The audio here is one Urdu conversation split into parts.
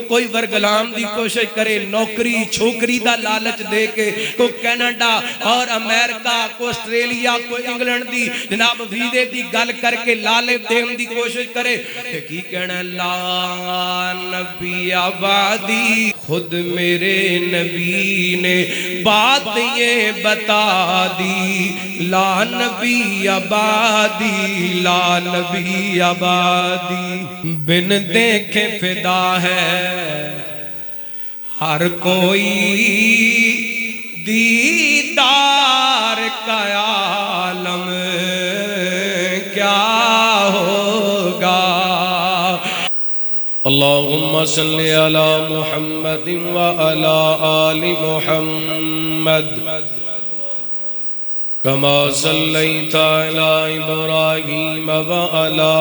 کوئی ورگلام دی کوشش کرے، نوکری چھوکری دا لالچ دے کے، کوئی کینیڈا اور امریکہ، کوئی آسٹریلیا، کوئی انگلینڈ دی جناب ویزے دی گل کر کے لالے دین دی کوشش کرے، کی کہنا لا نبی آبادی، خود میرے نبی نے بات یہ بتا دی، لا نبی آبادی، لا نبی آبادی، بن دیکھے فدا ہے ہر کوئی، دیدار کا عالم کیا ہوگا۔ اللہم صلی علی محمد وعلی آل محمد کما صلیت علی ابراہیم وعلی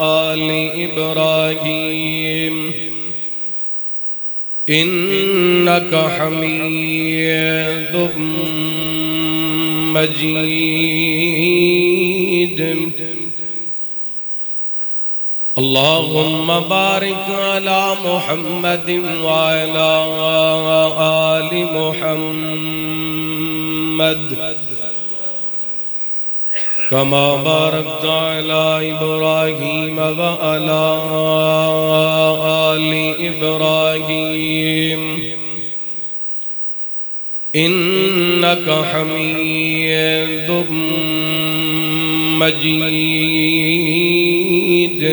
آل ابراہیم انک حمید مجید۔ اللہم بارک علی محمد وعلی آل محمد کما بارکت علی ابراہیم وعلی آل ابراہیم انک حمید مجید۔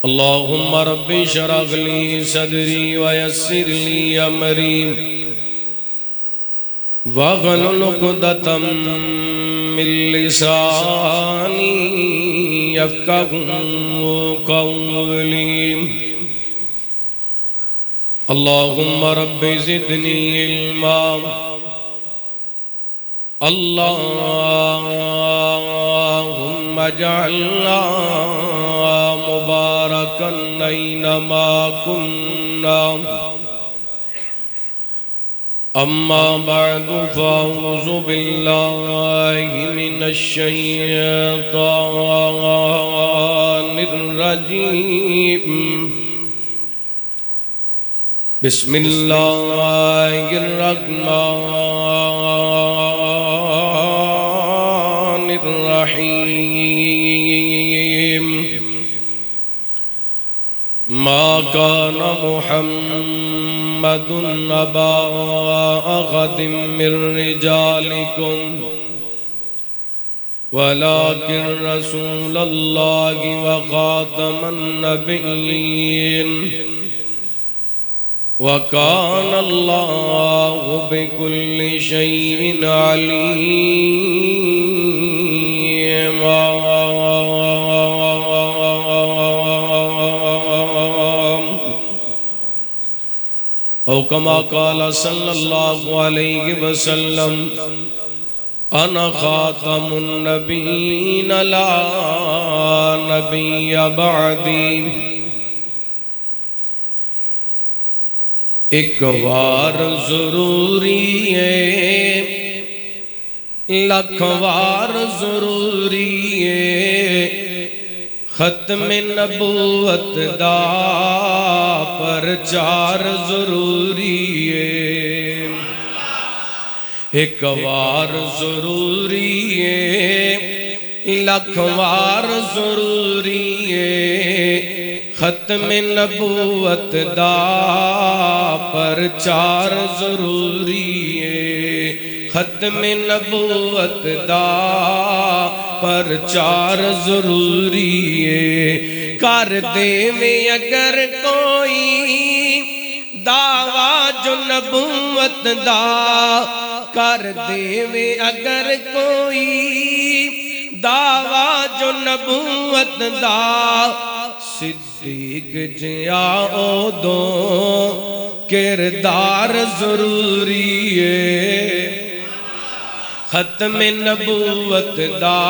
اللہم رب اشرح لی صدری ویسر لی امری واحلل عقدۃ من لسانی یفقہوا قولی۔ اللہم رب زدنی علما، اللہم اجعلنا مبارکا اینما کننا۔ اما بعد فاعوذ باللہ من الشیطان الرجیم، بسم اللہ الرحمن الرحیم۔ ما کان محمد ابا احد من رجالکم ولکن رسول اللہ وخاتم النبیین وَكَانَ اللَّهُ بِكُلِّ شَيْءٍ عَلِيمًا۔ او كما قال صلی اللہ علیہ وسلم انا خاتم النبیین لا نبی بعدی۔ ایک وار ضروری ہے، لکھ وار ضروری ہے، ختم نبوت دا پرچار ضروری ہے۔ ایک وار ضروری ہے، لکھ وار ضروری ہے، ختم نبوت دا پرچار ضروری ہے، ختم نبوت دا پرچار ضروری ہے۔ کر دے میں اگر کوئی دعویٰ جو نبوت دا، کر دے میں اگر کوئی دعویٰ جو نبوت دا، صدیق جیا او دو کردار ضروری ہے، ختم نبوت دا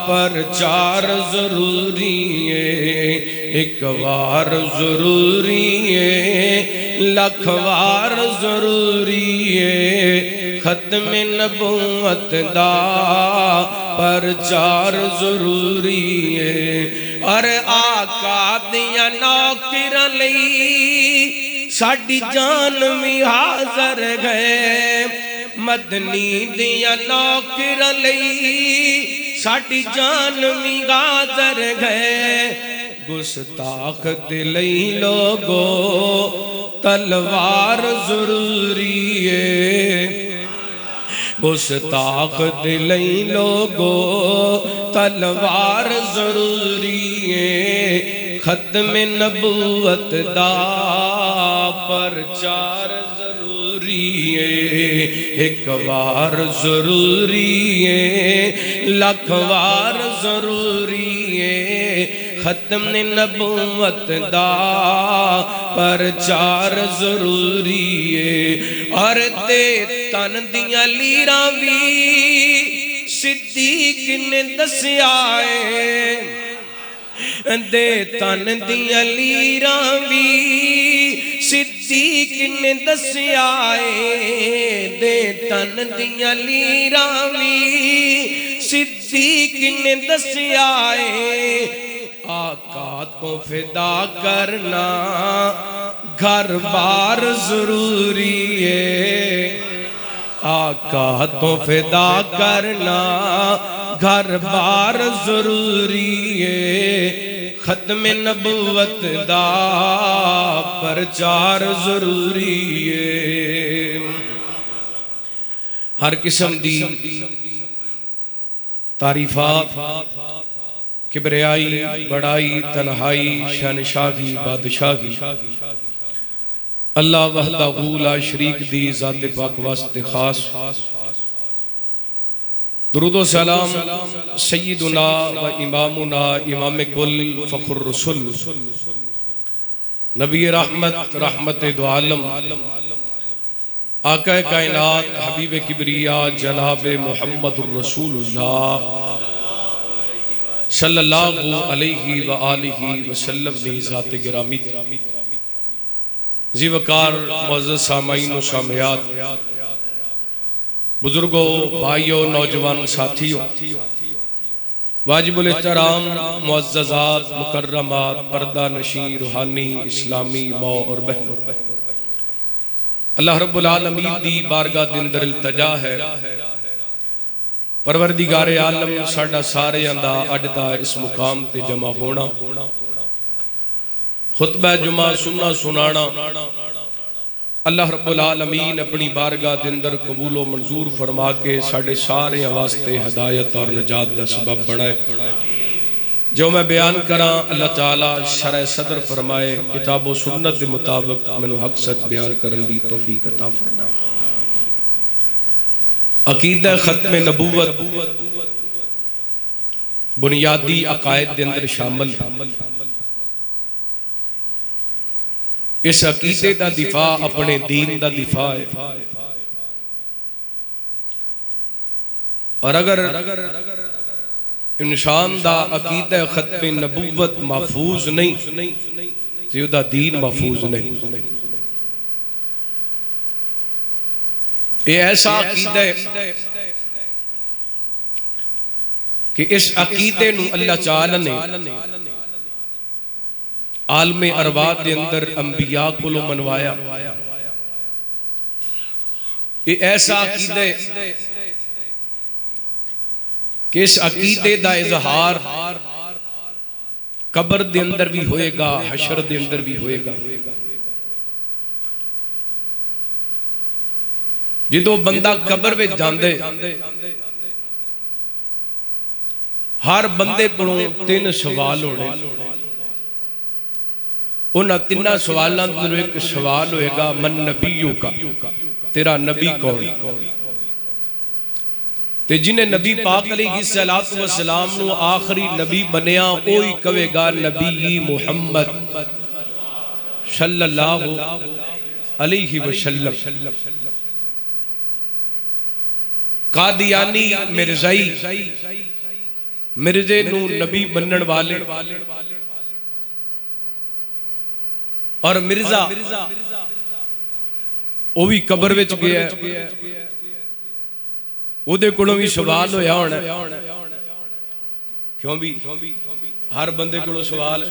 پرچار ضروری ہے۔ ایک وار ضروری ہے، لکھ وار ضروری ہے، ختم نبوت دا پرچار ضروری ہے اور آقا دیاں نوکراں لئی ساڈی جان بھی حاضر ہے مدنی دیاں نوکراں لئی ساڈی جان بھی حاضر ہے گستاخ دے لئی لوگو تلوار ضروری ہے گستاخ دے لئی لوگو تلوار ضروری ہے ختم نبوت دا پرچار ضروری ہے ایک وار ضروری ہے لاکھ وار ضروری ہے ختم نبوت دا پرچار ضروری ہے اور دے تن دیاں لیراں وی صدیق نے دسیا ہے دے تن دیاں لیراں وی صدیق نے دسیا ہے دے تن دیاں لیراں وی صدیق نے دسیا ہے آقا تو فدا کرنا گھر بار ضروری ہے آقا تو فدا کرنا گھر بار ضروری ہے ختم نبوت دا پرچار ضروری ہے ہر قسم دی تعریفات کبریائی بڑائی تنہائی شہنشاہی بادشاہی اللہ وحدہ لا شریک دی ذات پاک واسطے خاص درود و سلام سیدنا و امامنا امام کل فخر رسول نبی رحمت رحمت دو عالم آقا کائنات حبیب کبریاء جناب محمد الرسول اللہ صلی اللہ علیہ وآلہ وسلم نے ذات گرامی زی وقار معزز سامعین و سامعات بزرگوں بھائیوں نوجوان ساتھیوں واجب الاحترام معززات مکرمات پردہ نشین روحانی اسلامی ماں اور بہنوں اللہ رب العالمین دی بارگاہ دے اندر التجا ہے پروردگار عالم ساڈا سارے اندہ اڈدا اس مقام تے جمع ہونا خطبہ جمعہ سننا سنانا اللہ رب العالمین اپنی بارگاہ دے اندر قبول و منظور فرما کے ساڈے سارے واسطے ہدایت اور نجات دا سبب بنائے جو میں بیان کراں اللہ تعالیٰ شرح صدر فرمائے کتاب و سنت دے مطابق منو حق سچ بیان کرن دی توفیق عطا فرمائے عقیدہ ختم نبوت بنیادی عقائد دے اندر شامل اس عقیدے دا دفاع اپنے دین دا دفاع ہے اور اگر انسان دا عقیدہ ختم نبوت محفوظ نہیں تو دا دین محفوظ نہیں یہ ایسا عقیدہ ہے کہ اس عقیدے نو اللہ تعالی نے عالم ارواح دے اندر انبیاء کو لو منوایا یہ ایسا عقیدہ ہے کہ اس عقیدے دا اظہار قبر دے اندر بھی ہوئے گا حشر دے اندر بھی ہوئے گا جدو بندہ قبر میں جاندے ہر بندے کو تین سوال ہونے انہاں تینہ سوالوں میں ایک سوال ہوئے گا من نبیوں کا تیرا نبی کون تے جنہیں نبی پاک علیہ السلام نو آخری نبی بنیا اوہی کہے گا نبی محمد صلی اللہ علیہ وسلم قادیانی مرزائی مرزے نو نبی بنن والے اور مرزا وہ بھی قبر وچ گیا ہے ਉਹਦੇ ਕੋਲੋਂ ਵੀ ਸਵਾਲ ਹੋਇਆ ਹੋਣਾ ਕਿਉਂ ਵੀ ਹਰ ਬੰਦੇ ਕੋਲੋਂ ਸਵਾਲ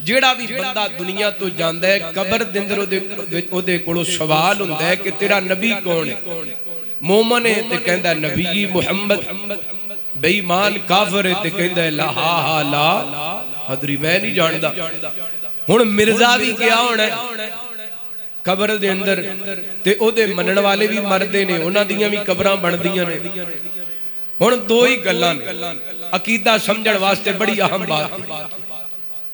ਜਿਹੜਾ ਵੀ ਬੰਦਾ ਦੁਨੀਆ ਤੋਂ ਜਾਂਦਾ ਹੈ ਕਬਰ ਦੇ ਅੰਦਰ ਉਹਦੇ ਕੋਲੋਂ ਸਵਾਲ ਹੁੰਦਾ ਹੈ ਕਿ ਤੇਰਾ ਨਬੀ ਕੌਣ ਹੈ ਮੂਮਨ ਹੈ ਤੇ ਕਹਿੰਦਾ ਨਬੀ ਮੁਹੰਮਦ ਬੇਈਮਾਨ ਕਾਫਰ ਹੈ ਤੇ ਕਹਿੰਦਾ ਲਾ ਹਾ ਲਾ ਅਦਰੀ ਮੈਂ ਨਹੀਂ ਜਾਣਦਾ ਹੁਣ ਮਿਰਜ਼ਾ ਵੀ ਗਿਆ ਹੋਣਾ ਕਬਰ ਦੇ ਅੰਦਰ ਤੇ ਉਹਦੇ ਮੰਨਣ ਵਾਲੇ ਵੀ ਮਰਦੇ ਨੇ ਉਹਨਾਂ ਦੀਆਂ ਵੀ ਕਬਰਾਂ ਬਣਦੀਆਂ ਨੇ ਹੁਣ ਦੋ ਹੀ ਗੱਲਾਂ ਨੇ ਅਕੀਦਾ ਸਮਝਣ ਵਾਸਤੇ ਬੜੀ ਅਹਿਮ ਬਾਤ ਹੈ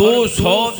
200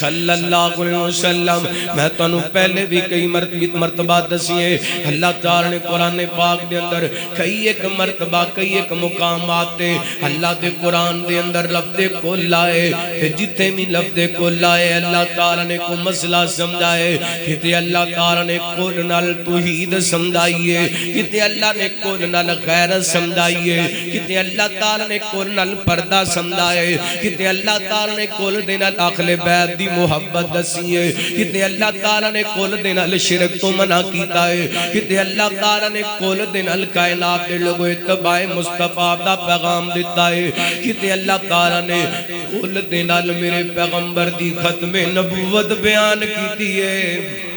صلی اللہ علیہ وسلم میں تانوں پہلے بھی کئی مرتبہ دسیے اللہ تعالی نے قرآن پاک دے اندر کئی ایک مرتبہ کئی ایک مقامات تے اللہ دے قرآن دے اندر لفظ کل آئے تے جتے بھی لفظ کل آئے اللہ تعالی نے کو مسئلہ سمجھائے کتے اللہ تعالی نے کل نال توحید سمجھائیے کتے اللہ نے کل نال غیرت سمجھائیے کتے اللہ تعالی نے کل نال پردہ سمجھائے کتے اللہ تعالی نے کل دے نال اہل بیت دی محبت دسیے کتے اللہ تعالی نے کل دے نال شرک تو منع کیتا ہے کتے اللہ تعالی نے کل دے نال کائنات دے لوگوں اتباع مصطفیٰ دا پیغام دیتا ہے کتے اللہ تعالی نے کل دے نال میرے پیغمبر دی ختم نبوت بیان کیتی ہے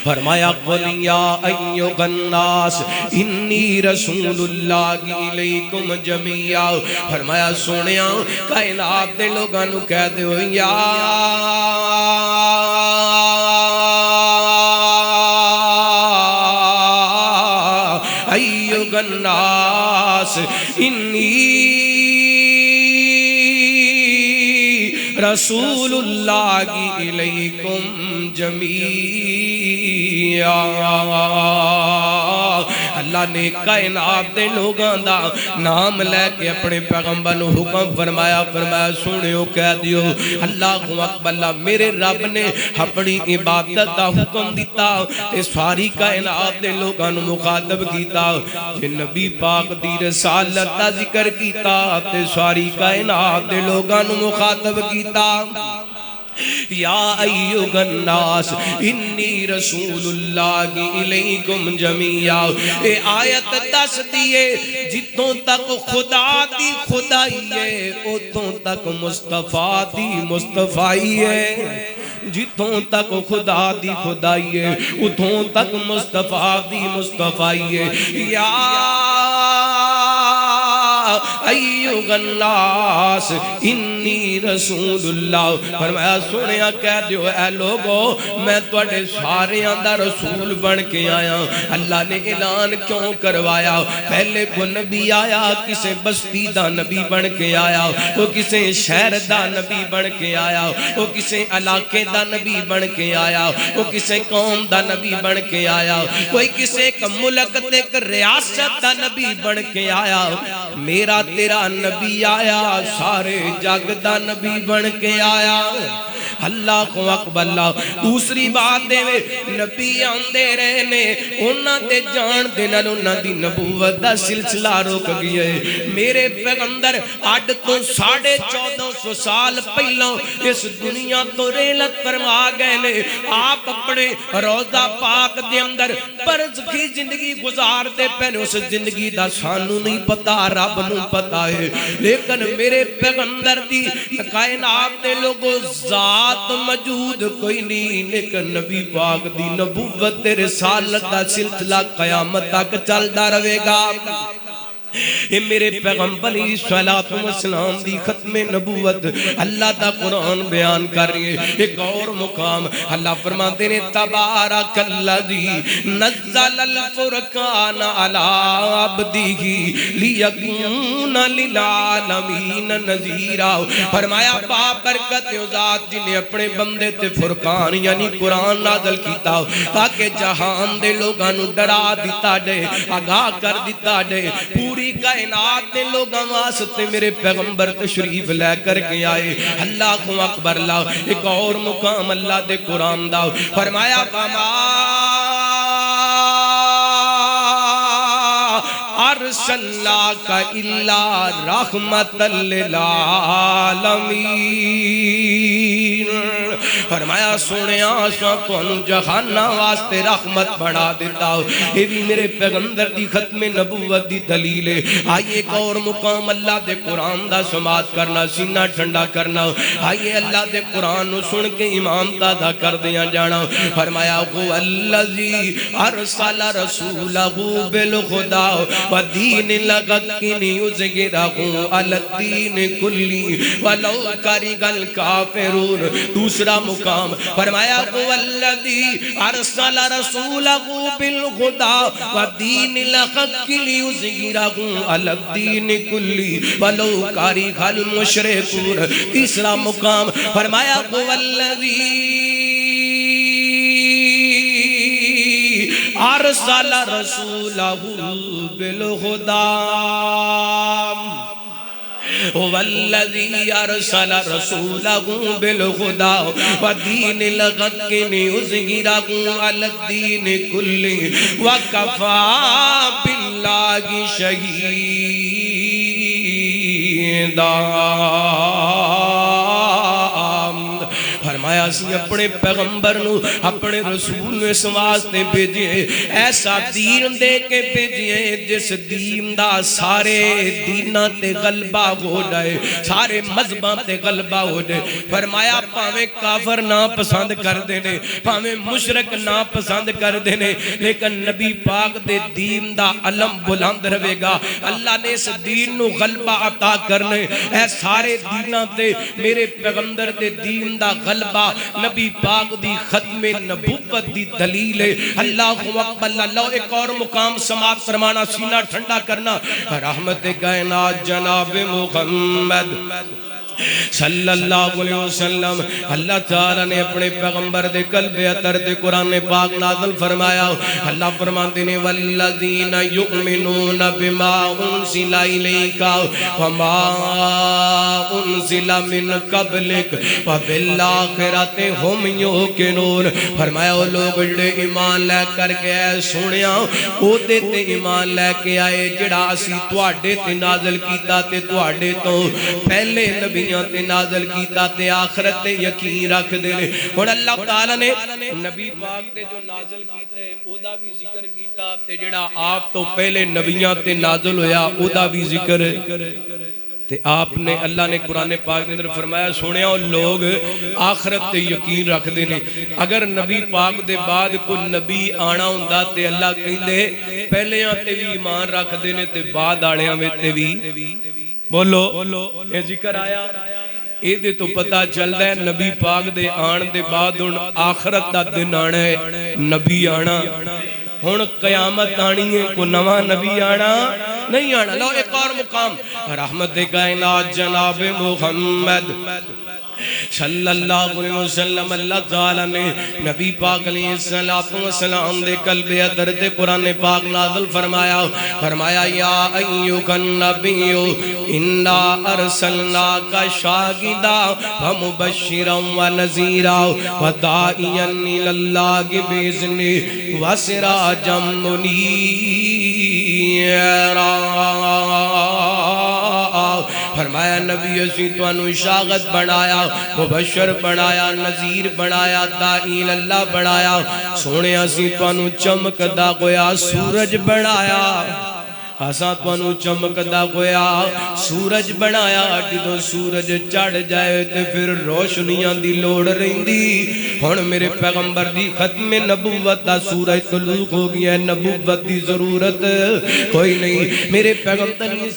فرمایا قل یا ایھا الناس انی رسول اللہ الیکم جمیعا فرمایا سونیا کائنات دے لوگاں نو کہہ دیو یا ایھا الناس انی رسول اللہ الیکم جمیعا اللہ نے کائنات دے لوگاں دا نام لے کے اپنے پیغمبر نو حکم فرمایا سنیو کہہ دیو اللہ اکبر میرے رب نے اپنی عبادت دا حکم دیتا تے ساری کائنات دے لوگاں نو مخاطب کیتا کہ نبی پاک دی رسالت دا ذکر کیتا تے ساری کائنات دے لوگاں نو مخاطب کیتا یا ایھا الناس انی رسول اللہ الیکم جمیعا اے آیت دس دیئے جتوں تک خدا دی خدائی ہے اتوں تک مصطفیٰ دی مصطفائی ہے جتوں تک خدا دی خدائی ہے اتوں تک مصطفیٰ دی مصطفائی ہے یا ایھا الناس انی رسول اللہ فرمایا سنیا کہہ دیو اے لوگو میں تواڈے ساریاں دا رسول بن کے آیا اللہ نے اعلان کیوں کروایا پہلے کو نبی آیا کسے بستی دا نبی بن کے آیا وہ کسے شہر دا نبی بن کے آیا وہ کسے علاقے دا نبی بن کے آیا وہ کسے قوم دا نبی بن کے آیا کوئی کسے ملک تے ایک ریاست دا نبی بن کے آیا میرا تیرا نبی آیا سارے جگ دا نبی بن کے آیا اللہ اکبر اللہ دوسری بات دے نبی آندے رہے نے انہاں تے جان دے نال انہاں دی نبوت دا سلسلہ رک گیا ہے میرے پیغمبر اڈ تو 1450 سال پہلوں اس دنیا تو رحلت فرما گئے نے آپ اپنے روضہ پاک دے اندر برزخی زندگی گزارتے پہنے اس زندگی دا سانو نہیں پتا رب نو پتا ہے لیکن میرے پیغمبر دی کائنات دے لوگوں ذات موجود کوئی نہیں لیکن نبی پاک دی نبوت تے رسالت دا سلسلہ قیامت تک چلدا رہے گا یہ میرے پیغمبر علیہ الصلوۃ والسلام دی ختم نبوت اللہ دا قرآن بیان کر رہی ہے ایک اور مقام اللہ فرماتے ہیں تبارک الذی نزل الفرقان علی عبدہ لیکون للعالمین نذیرا فرمایا بابرکت ذات جن نے اپنے بندے تے فرقان یعنی قرآن نازل کیتا تاکہ جہان دے لوگاں نو ڈرا دیتا جائے آگاہ کر دیتا جائے پوری کائنات دے لوگاں واسطے میرے پیغمبر تشریف لے کر کے آئے اللہ اکبر اللہ ایک اور مقام اللہ دے قرآن دا فرمایا فما ارسلناک الا رحمت للعالمین فرمایا سونیا اساں تانوں جہاناں واسطے رحمت بنا دیتا یہ بھی میرے پیغمبر دی ختم نبوت دی دلیل ہے آئیے ایک اور مقام اللہ دے قرآن دا سماعت کرنا سینہ ٹھنڈا کرنا آئیے اللہ دے قرآن نو سن کے ایمان ادا کر دیاں جانا فرمایا هو الذی ارسل رسولہ بالہدی ودین لغکن یظہرہ علی الدین کلی ولو کرہ الکافرون. دوسرا مقام فرمایا والذی ارسل رسولہ بالہدی ودین الحق لیظہرہ علی الدین کلی ولو کرہ المشرکون. تیسرا مقام فرمایا والذی ارسل رسولہ بالہدی والذی ارسل رسولہ بالہدی ودین الحق لیظہرہ علی الدین کلی وکفی باللہ شہیدا. فرمایا سی اپنے پیغمبر نو اپنے رسول نو اس واسطے بھیجے ایسا دین دے کے بھیجے جس دین دا سارے دیناں تے غلبہ ہو جائے, سارے مذہباں تے غلبہ ہو جائے. فرمایا پاویں کافر نہ پسند کر دینے, پاویں مشرک نہ پسند کر دینے, لیکن نبی پاک دے دین دا علم بلند رہے گا. اللہ نے اس دین نو غلبہ عطا کرنے اے سارے دیناں تے میرے پیغمبر دے دین دا غلبہ نبی پاک دی ختم نبوت دی دلیل ہے. اللہ اکبر. اللہ ایک اور مقام سماعت فرمانا, سینہ ٹھنڈا کرنا. رحمت کائنات جناب محمد صلی اللہ علیہ وسلم اللہ تعالیٰ نے اپنے پیغمبر دے قلب اطہر دے قرآن پاک نازل فرمایا. اللہ فرماتے ہیں والذین یؤمنون بما انزل الیک وما انزل من قبلک وبالآخرۃ هم یوقنون. فرمایا وہ لوگ جڑے ایمان لے کر کے آئے سنیا او دے تے ایمان لے کے آئے جڑا اسی تواڈے تے نازل کیتا تے تواڈے تو پہلے نبی تے نازل کیتا تے آخرت تے یقین رکھ دینے. اور اللہ تعالیٰ نے نبی پاک تے جو نازل کیتے او دا بھی ذکر کیتا تے جڑا آپ تو پہلے نبیاں تے نازل ہویا او دا بھی ذکر تے آپ نے اللہ نے قرآن پاک دے اندر فرمایا سنیا لوگ آخرت تے یقین رکھ دینے. اگر نبی پاک دے بعد کوئی نبی آنا ہوندا تے اللہ کہندے پہلیاں تے بھی ایمان رکھ دینے تے بعد آڑیاں میں تے بھی بولو یہ ذکر آیا. اے دے تو پتہ چل رہا ہے نبی پاک دے آن دے بعد ان آخرت دا دن آنا ہے, نبی آنا ہن قیامت آنی ہے, کو نواں نبی آنا نہیں آنا. لو ایک اور مقام رحمت کائنات جناب محمد صلی اللہ علیہ وسلم اللہ تعالیٰ نے نبی پاک علیہ السلام دے قلب اطہر تے قرآن پاک نازل فرمایا. فرمایا یا ایھا النبی انا ارسلناک شاہدا ومبشرا ونذیرا وداعیا الی اللہ باذنہ وسراجا منیرا. فرمایا نبی اسی توانو شاغت بنایا, مبشر بنایا, نذیر بنایا, داعی اللہ بنایا. سونے اسی توانو چمکدا ہویا سورج بنایا, اساں توانو چمکدا ہویا سورج بنایا. جدوں سورج چڑھ جائے تے پھر روشنیاں دی لوڑ رہندی. ہن میرے پیغمبر دی ختم نبوت دا سورج طلوع ہو گیا, نبوت دی ضرورت کوئی نہیں. میرے پیغمبر علیہ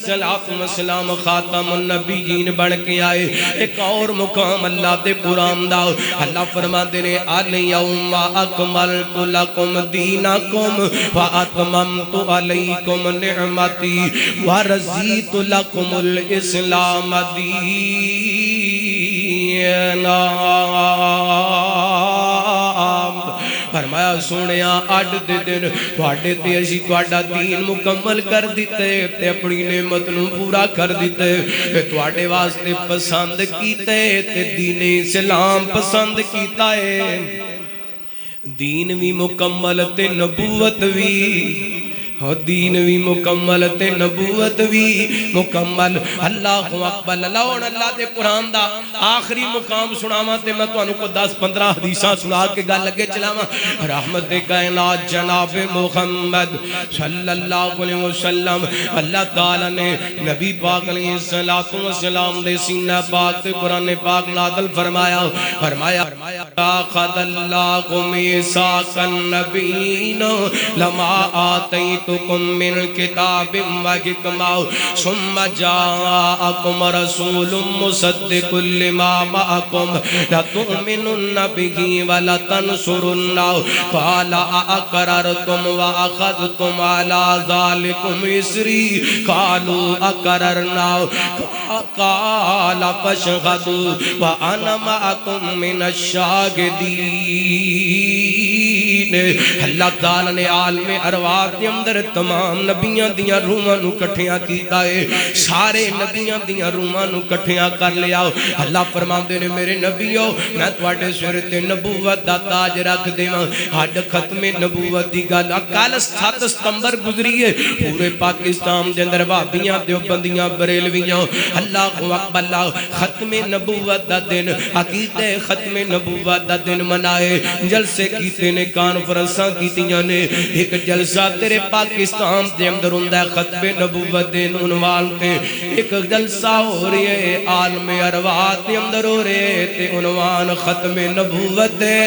السلام خاتم النبیین بن کے آئے. ایک اور مقام اللہ دے قرآن دا اللہ فرماتے ہیں الیوم اکملت لکم دینکم واتممت علیکم نعمتی ورضیت لکم الاسلام دینا. فرمایا سونیا اڈ دے دن تواڈے تے اسی تواڈا دین مکمل کر دیتے تے اپنی نعمت نو پورا کر دیتے تے تواڈے واسطے پسند کیتے تے دین اسلام پسند کیتا ہے. دین بھی مکمل تے نبوت بھی دین بھی مکمل تے نبوت بھی مکمل. اللہ اکبر. اللہ دے قرآن دا آخری مقام سناواں تے میں تانوں کو 10-15 حدیثاں سنا کے گل لگے چلاواں. رحمت کائنات جناب محمد صلی اللہ علیہ وسلم اللہ تعالی نے نبی پاک علیہ السلام دے سینہ پاک تے قرآن پاک نازل فرمایا. اخذ اللہ میثاق النبیین لما آتیت آتيتكم من كتاب وحكمة ثم جاءكم رسول مصدق لما معكم لتؤمنن به ولتنصرنه قال أأقررتم وأخذتم على ذلكم إصري قالوا أقررنا قال فاشهدوا وأنا معكم من الشاهدين۔ اللہ تعالیٰ نے عالم ارواح کے اندر تمام نبیاں دیاں روحاں نو کٹھیاں کیتا ہے، سارے نبیاں دیاں روحاں نو کٹھیاں کر لیا۔ اللہ فرماندے نے میرے نبیو میں تواڈے سر تے نبوت دا تاج رکھ دیواں، ہڈ ختم نبوت دی گل کل 7 ستمبر گزری ہے پورے پاکستان دے اندر وہابیاں دیوبندیاں بریلویاں اللہ اکبر اللہ ختم نبوت دا دن عقیدے ختم نبوت دا دن منائے، جلسے کیتے نے کانفرنساں کیتیاں نے، ایک جلسہ تیرے پاکستان دے اندر ہوندا ہے ختم نبوت دے عنوان تے، ایک جلسہ ہو رہی ہے عالم ارواح دے اندر ہو رہے تے عنوان ختم نبوت دے۔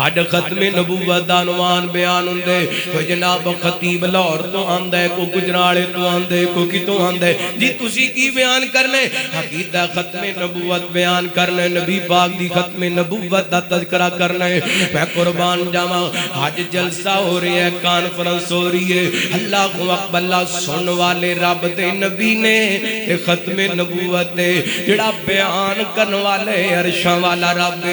آج ختم نبوت دا عنوان بیان ہوندے، کوئی جناب خطیب لاہور تو آندے، کوئی گجرالے تو آندے، کوئی کتوں آندے، جی تسی کی بیان کرنے عقیدہ ختم نبوت بیان کرنے، نبی پاک دی ختم نبوت دا تذکرہ کرنے۔ میں قربان جاواں آج جلسہ ہو رہی ہے کانفرنس ہو رہی ہے، اللہ اکبر اللہ سن والے رب دے نبی نے ختم نبوت دے جڑا بیان کرن والے عرشاں والا رب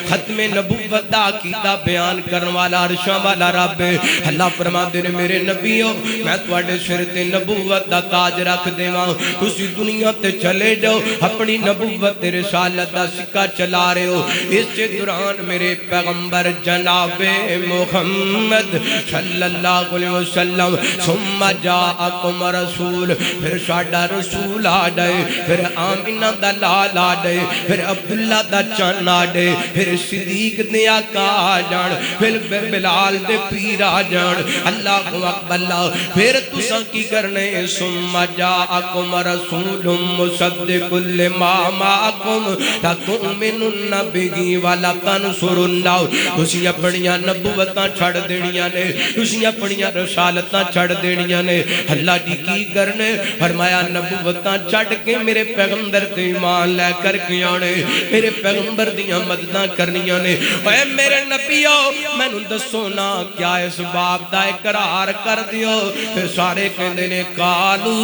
ختم نبوت دا کی دا بیان کرن والا عرشاں والا رب اللہ فرماندے نے میرے نبیو میں تواڈے سر تے نبوت دا تاج رکھ دیواں، تسی دنیا تے چلے جاؤ اپنی نبوت تے رسالت دا سکہ چلا رہے ہو، اس کے دوران میرے پیغمبر جناب محمد صلی اللہ علیہ وسلم ثم جاءکم رسول، پھر ساڈا رسول آ جائے، پھر آمینہ دا لال آ جائے، پھر عبداللہ دا چان آ جائے، پھر صدیق دے آقا جان، پھر بلال دے پیر آ جان، اللہ اکبر اللہ، پھر تساں کی کرنے ثم جاءکم رسول مصدق لما معکم لتؤمنن بہ ولتنصرنہ، تسی اپنیاں نبوتاں چھڑ دینیاں نے، تسی اپنیاں رسالتاں چھڑ دینیاں نے، اللہ جی کی کرنے فرمایا نبوتاں چھڑ کے میرے پیغمبر تے ایمان لے کر کے آنے، میرے پیغمبر دیاں مدداں کرنیاں نے۔ اے میرے نبیو میں نو دسو نا کیا اس باب دا اقرار کر دیو، پھر سارے کہندے نے قالو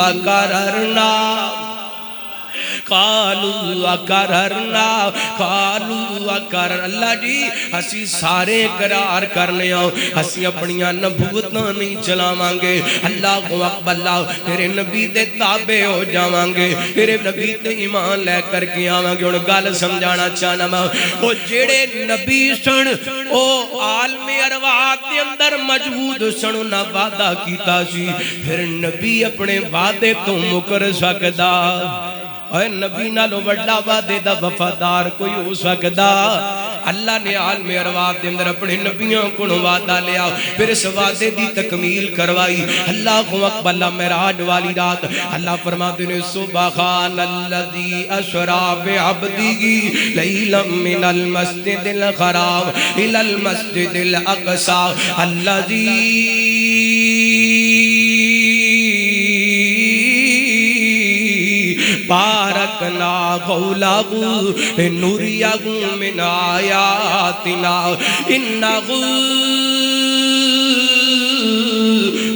اقررنا قالو اقررنا قالو اقرر، اللہ جی ہسی سارے اقرار کرنے آؤ، ہسی اپنیاں نبوتاں نہیں چلاوانگے، اللہ اکبر اللہ تیرے نبی دے تابع ہو جاوانگے، تیرے نبی دے ایمان لے کر کے آوانگے۔ اور گل سمجھانا چاہنا میں وہ جڑے نبی سن او عالم ارواح دے اندر موجود سن، نہ وعدہ کیتا سی پھر نبی اپنے وعدے تو مکر سکدا، اے نبی نالو وڈا وعدے دا وفادار کوئی ہو سکدا؟ اللہ نے عالم ارواح دے اندر اپنے نبیوں کو وعدہ لیا، پھر اس وعدے دی تکمیل کروائی۔ اللہ اکبر اللہ معراج والی رات اللہ فرماتے ہیں سبحان الذی اسری بعبدہ لیلا من المسجد الحرام الی المسجد الاقصی الذی بارکنا غولہ نوریہ من آیاتنا انہو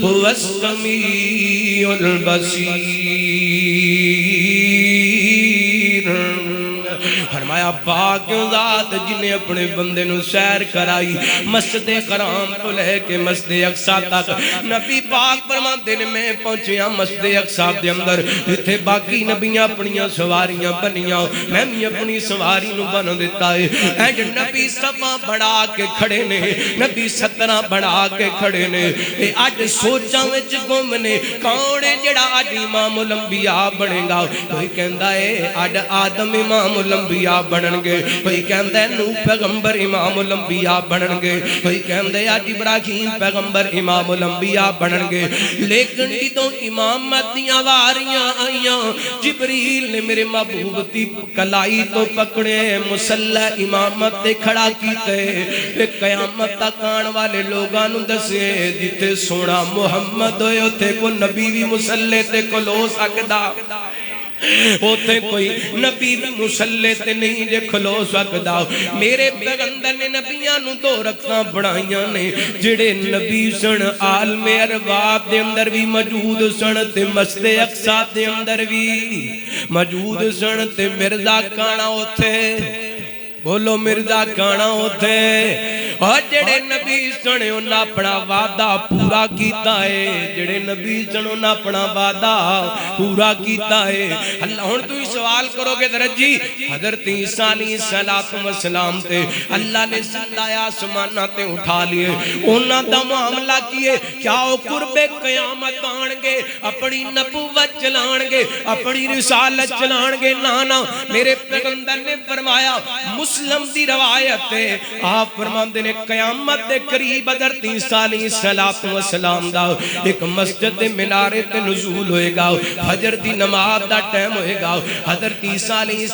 هو السمیع البصیر۔ فرمایا پاک ذات جنہیں اپنے بندے نو سیر کرائی مسجد حرام تو لے کے مسجد اقصی تک، نبی پاک فرماتے نے میں پہنچیا مسجد اقصی دے اندر، اتھے باقی نبیاں اپنیاں سواریاں بنیاں، میں بھی اپنی سواری نو بن دیتا ہے۔ اے جو نبی سبا بڑھا کے کھڑے نے، نبی 17 بڑھا کے کھڑے نے، اے آج سوچاں وچ گم نے کون ہے جڑا آج امام الانبیاء بنے گا؟ کوئی کہندا ہے آج آدم امام الانبیاء الانبیاء بنن گے، کوئی کہندا ہے نوح پیغمبر امام الانبیاء بنن گے، کوئی کہندا ہے اج ابراہیم پیغمبر امام الانبیاء بنن گے۔ لیکن جدوں امامت دیاں واریاں آئیاں، جبریل نے میرے محبوب دی کلائی تو پکڑے، مصلی امامت تے کھڑا کیتے، قیامت تک آن والے لوگاں نوں دسے جتھے سونا محمد ہوئے اوتھے کو نبی بھی مصلی تے کھلو سکدا، اوتھے کوئی نبی بھی مصلی تے نہیں جے کھلو سکدا۔ میرے پیغمبر نے نبیاں نوں دو رکھتاں بنائیاں نے، جڑے نبی سن عالم ارواح دے اندر بھی موجود سن تے مسجد اقصی دے اندر بھی موجود سن تے مرزا کانا اوتھے، بولو مرزا کانا ہوتے، اور جڑے نبی سنے انہاں اپنا وعدہ پورا کیتا ہے، جڑے نبی سنے انہاں اپنا وعدہ پورا کیتا ہے۔ اللہ ہن تو سوال کرو گے درجی حضرت عیسیٰ علیہ السلام تے اللہ نے زندہ آسماناں تے اٹھا لیے، انہاں دا معاملہ کیے، کیا وہ قرب قیامت آن گے اپنی نبوت چلان گے، اپنی رسالت چلان گے؟ نانا، میرے پیغمبر نے فرمایا، مسلم دی روایت ہے، آپ فرماندے نے قیامت دے قریب حضرت عیسیٰ علیہ السلام دا ایک مسجد دے مینارے تے نزول ہوئے گا، فجر دی نماز دا ٹائم ہوئے گا، حضرت عیسیٰ علیہ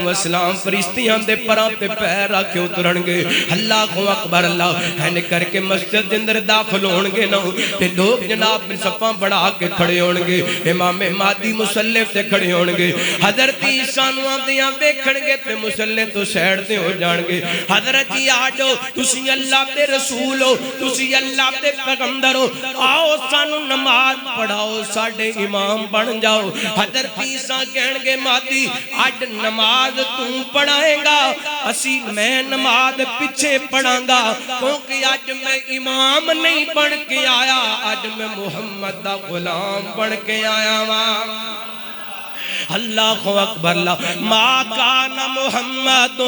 السلام فرشتیاں دے پراں تے پیر رکھے اترن گے، اللہ اکبر اللہ ہے کر کے مسجد دے اندر داخل ہون گے نا، تے لوگ جناب صفاں بڑھا کے کھڑے ہون گے، امام مہدی مصلی تے کھڑے ہون گے، حضرت عیسیٰ نوں آندیاں ویکھن گے تے مصلی تو سیڑ تے ہو جان گے، حضرت جی آجو تسی اللہ دے رسول ہو، تسی اللہ دے پیغمبر ہو، آؤ سانو نماز پڑھاؤ، ساڑھے امام بن جاؤ۔ حضرت عیسیٰ کہن گے مہدی آج نماز تم پڑھائیں گا، اسی میں نماز پیچھے پڑھاں گا، کیونکہ آج میں امام نہیں بن کے آیا، آج میں محمد دا غلام بن کے آیا ہاں۔ اللہ اکبر اللہ، ما کان محمد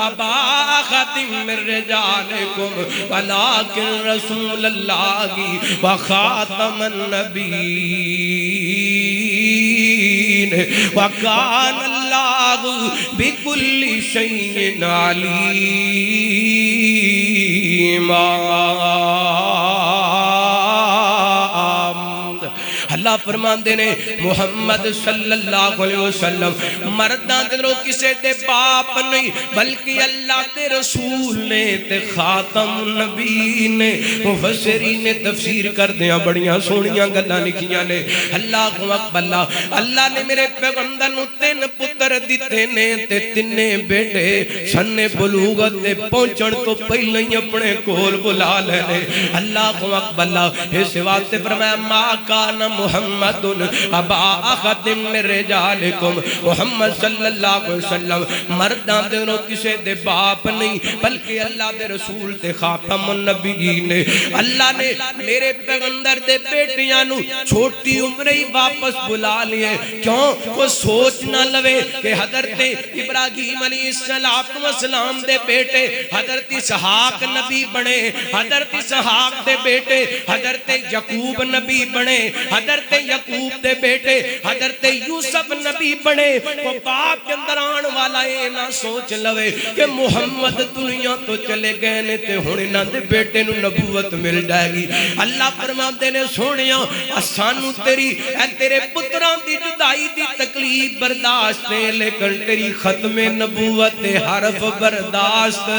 ابا احد من رجالکم ولکن رسول اللہ وخاتم النبیین وکان اللہ بکل شیء علیم۔ اللہ فرماندے نے محمد صلی اللہ علیہ وسلم مرداں دلوں کسے دے باپ نہیں بلکہ اللہ دے رسول نے تے خاتم النبی نے۔ مفسرین نے تفسیر کر دیاں بڑیاں سونیاں گلاں لکھیاں نے۔ اللہ اکبر اللہ، اللہ نے میرے پیغمبر نوں 3 پتر دتے نے تے 3 بیٹے سن بلوغت تے پہنچن تو پہلے ہی اپنے کول بلا لے۔ اللہ اکبر اللہ، اس واسطے فرمایا ما کان محمد ابا احد من رجالکم، محمد صلی اللہ علیہ وسلم مرداں دے کسے دے باپ نہیں بلکہ اللہ دے رسول تے خاتم النبیین نے۔ اللہ نے میرے پیغمبر دے بیٹیاں نو چھوٹی عمر ہی واپس بلا لیے، کیوں؟ وہ سوچ نہ لوے کہ حضرت ابراہیم علیہ السلام دے بیٹے حضرت اسحاق نبی بنے، حضرت اسحاق دے بیٹے حضرت یعقوب نبی بنے، حضرت یعقوب دے بیٹے حضرت یوسف نبی بنے۔ وہ باپ کے اندر آن والا یہ نہ سوچ لوے کہ محمد دنیا تو چلے گئے نے تے ہن انہاں دے بیٹے نو نبوت مل جائے گی۔ اللہ فرماندے نے سونیا اسانو تیری اے تیرے پتراں دی جدائی دی تکلیف برداشت ہے، لیکن تیری ختم نبوت دے حرف برداشت۔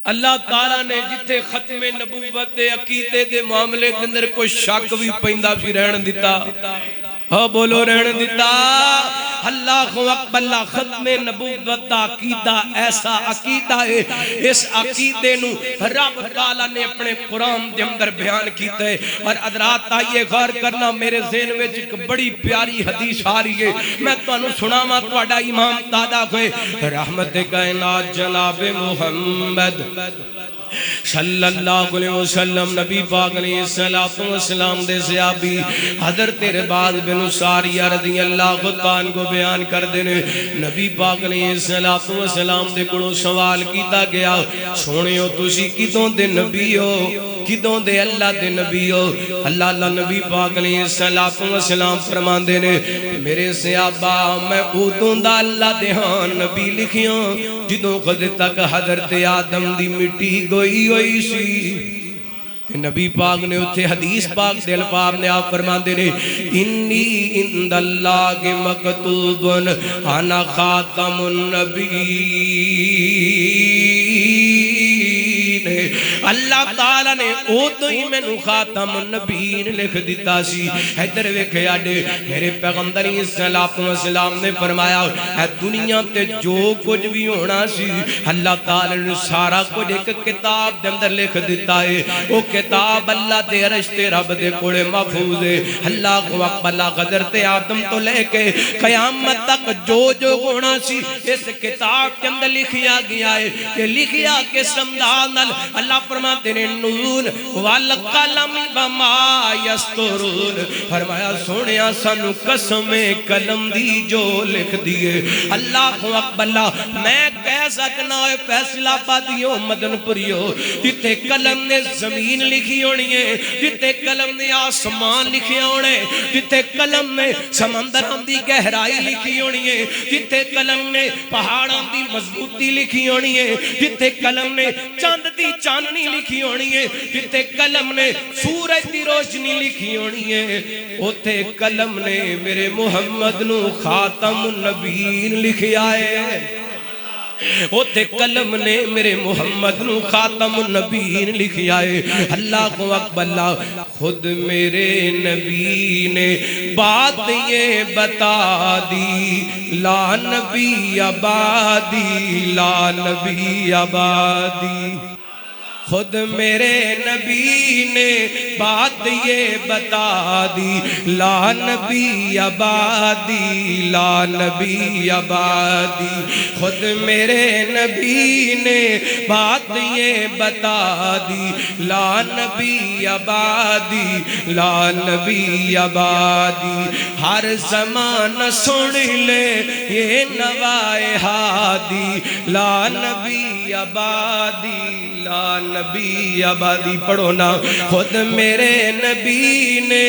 اللہ تعالیٰ نے جتھے ختم نبوت دے عقیدے دے معاملے دے اندر کوئی شک بھی پیندا بھی رہن دیتا، ہاں بولو رہن دیتا۔ اللہ اکبر اللہ، ختم نبوت دا عقیدہ ایسا عقیدہ ہے، اس عقیدے نو رب تعالیٰ نے اپنے قرآن دے اندر بیان کیتا ہے۔ اور حضرات آئیے غور کرنا، میرے ذہن میں ایک بڑی پیاری حدیث آ رہی ہے، میں تانوں سناواں۔ تہاڈا امام دادا ہوئے رحمت کائنات جناب محمد صلی اللہ علیہ وسلم نبی پاک علیہ السلام دے صحابی حضرت رباط بن ساریہ رضی اللہ عنہ کو بیان کر دینے، نبی پاک علیہ السلام دے کولوں سوال کیتا گیا، سونیو تسی کتوں دے نبی ہو؟ کدوں دے اللہ دے نبی ہو اللہ نبی پاک علیہ السلام فرماندے نے میرے صحابہ میں ادوں دا اللہ دے ہاں نبی لکھیاں جدوں خود تک حضرت آدم دی مٹی گوئی ہوئی سی نبی پاک نے اتھے حدیث پاک دے الفاظ نے آپ فرماندے نے انی عند اللہ مکتوب انا خاتم النبیین اللہ تعالیٰ نے او تو ہی میں نو خاتم النبیین لکھ دیتا سی حیدر ویکھے آڈے میرے پیغمبر السلام نے فرمایا اے دنیا تے جو کچھ بھی ہونا سی اللہ تعالیٰ نے سارا کچھ ایک کتاب دے اندر لکھ دیتا ہے او کتاب اللہ دے عرش تے رب دے کوڑے محفوظ ہے اللہ کو اقبلہ حضرت آدم تو لے کے قیامت تک جو ہونا سی اس کتاب کے اندر لکھیا گیا ہے کہ لکھیا کے سمدانل اللہ فرماتے نے نون والقلم بما یسترون فرمایا سونیا سانو قسم قلم دی جو لکھ دیئے اللہ اکبر میں کہہ سکنا ہے فیصلہ آبادیوں مدن پریو جتے قلم نے زمین لکھی ہونی ہے جتے قلم نے آسمان لکھی ہونے جتے قلم نے سمندر دی گہرائی لکھی ہونی ہے جتے قلم نے پہاڑوں دی مضبوطی لکھی ہونی ہے جتے قلم نے چاند دی چاندنی لکھی ہونی ہے جتے قلم نے سورج دی روشنی لکھی ہونی ہے اوتے قلم نے میرے محمد نو خاتم النبیین لکھیا ہے اوتے قلم نے میرے محمد نو خاتم النبیین لکھیا ہے اللہ کو اکبر خود میرے نبی نے بات یہ بتا دی لا نبی آبادی لا نبی آبادی خود میرے نبی نے بات یہ بتا دی لا نبی آبادی لا نبی آبادی خود میرے نبی نے بات یہ بتا دی لا نبی آبادی لا نبی آبادی ہر زمان سن لے یہ نوائے ہادی لا نبی آبادی لا نبی آبادی پڑھو نا خود میرے نبی نے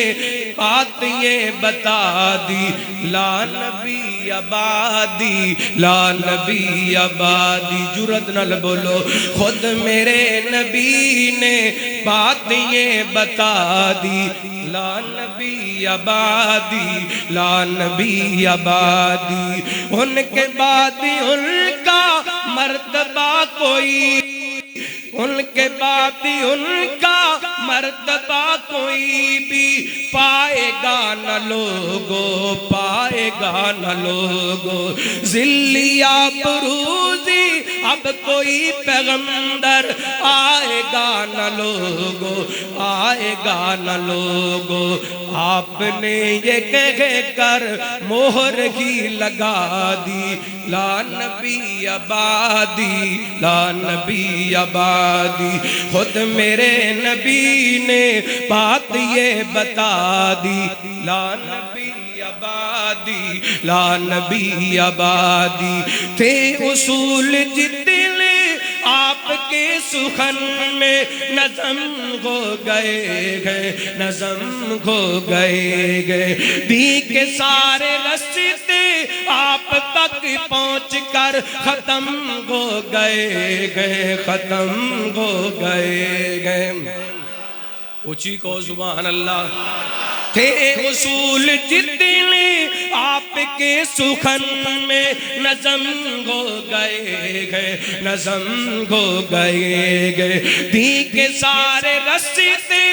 بات یہ بتا دی لا نبی آبادی لا نبی آبادی جرت نال بولو خود میرے نبی نے بات یہ بتا دی لا نبی آبادی لا نبی آبادی ان کے بعد ان کا مرتبہ کوئی ان کے بعد ان کا مرتبہ کوئی بھی پائے گا نہ لوگو پائے گا نہ لوگو ذلیا پروزی اب کوئی پیغمبر آئے گا نہ لوگو آئے گا نہ لوگو آپ نے یہ کہہ کر مہر ہی لگا دی لا نبی آبادی لا نبی آبادی خود میرے نبی نے بات یہ بتا دی لا نبی آبادی لا نبی آبادی تھے اصول جتنے آپ کے سخن میں نظم ہو گئے گئے نظم ہو گئے گئے بھی کے سارے رستے آپ تک پہنچ کر ختم ہو گئے گئے ختم ہو گئے گئے اونچی کو سبحان اللہ تھے اصول جتنے آپ کے سخن میں نظم ہو گئے گئے نظم ہو گئے گئے دی کے سارے رستے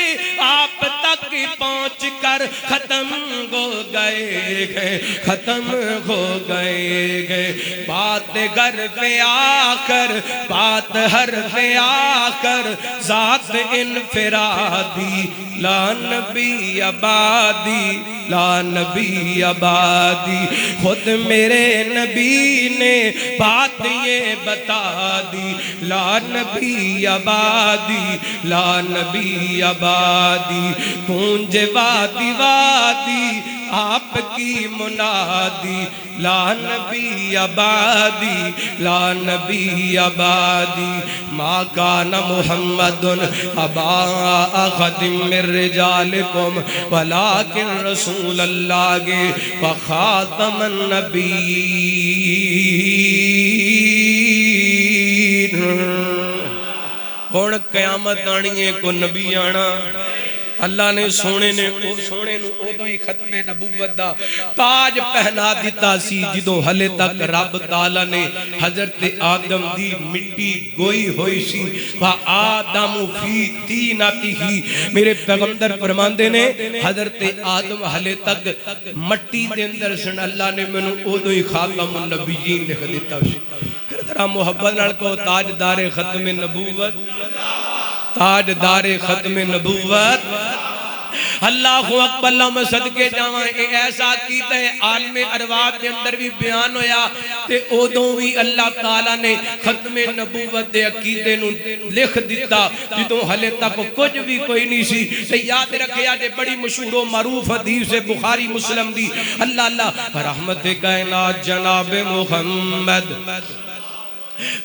آپ تک پہنچ کر ختم ہو گئے گئے ختم ہو گئے گئے بات گھر پہ آ کر بات ہر پہ آ کر ذات انفرادی لا نبی آبادی لا نبی آبادی خود میرے نبی نے بات یہ بتا دی لا نبی آبادی لا نبی آبادی گونج وادی وادی آپ کی منادی لا نبی آبادی لا نبی آبادی ما کان محمد ابا احد من رجالکم ولکن رسول اللہ وخاتم النبیین۔ ہن قیامت آنی ہے کو نبی آنا، اللہ نے سونے نو ادو ہی ختم نبوت دا تاج پہنا دیتا سی جدوں ہلے تک رب تعالی نے حضرت آدم دی مٹی گوئی ہوئی سی وآدم فی طینتہ، میرے پیغمبر فرماندے نے حضرت آدم ہلے تک مٹی دے اندر سن، اللہ نے مینوں ادو ہی خاتم النبیین لکھ دیتا سی۔ پھر ذرا محبت نال کو تاجدار ختم نبوت، تاجدار ختم نبوت، اللہ اکبر، اللہ میں صدقے جاواں، اے ایسا کیتا ہے عالم ارواح دے اندر بھی بیان ہویا تے ادوں بھی اللہ تعالیٰ نے ختم نبوت دے عقیدے نو لکھ دیتا جدوں ہلے تک کچھ بھی کوئی نہیں سی۔ تے یاد رکھیا جے بڑی مشہور و معروف حدیث بخاری مسلم دی، اللہ اللہ رحمت کائنات جناب محمد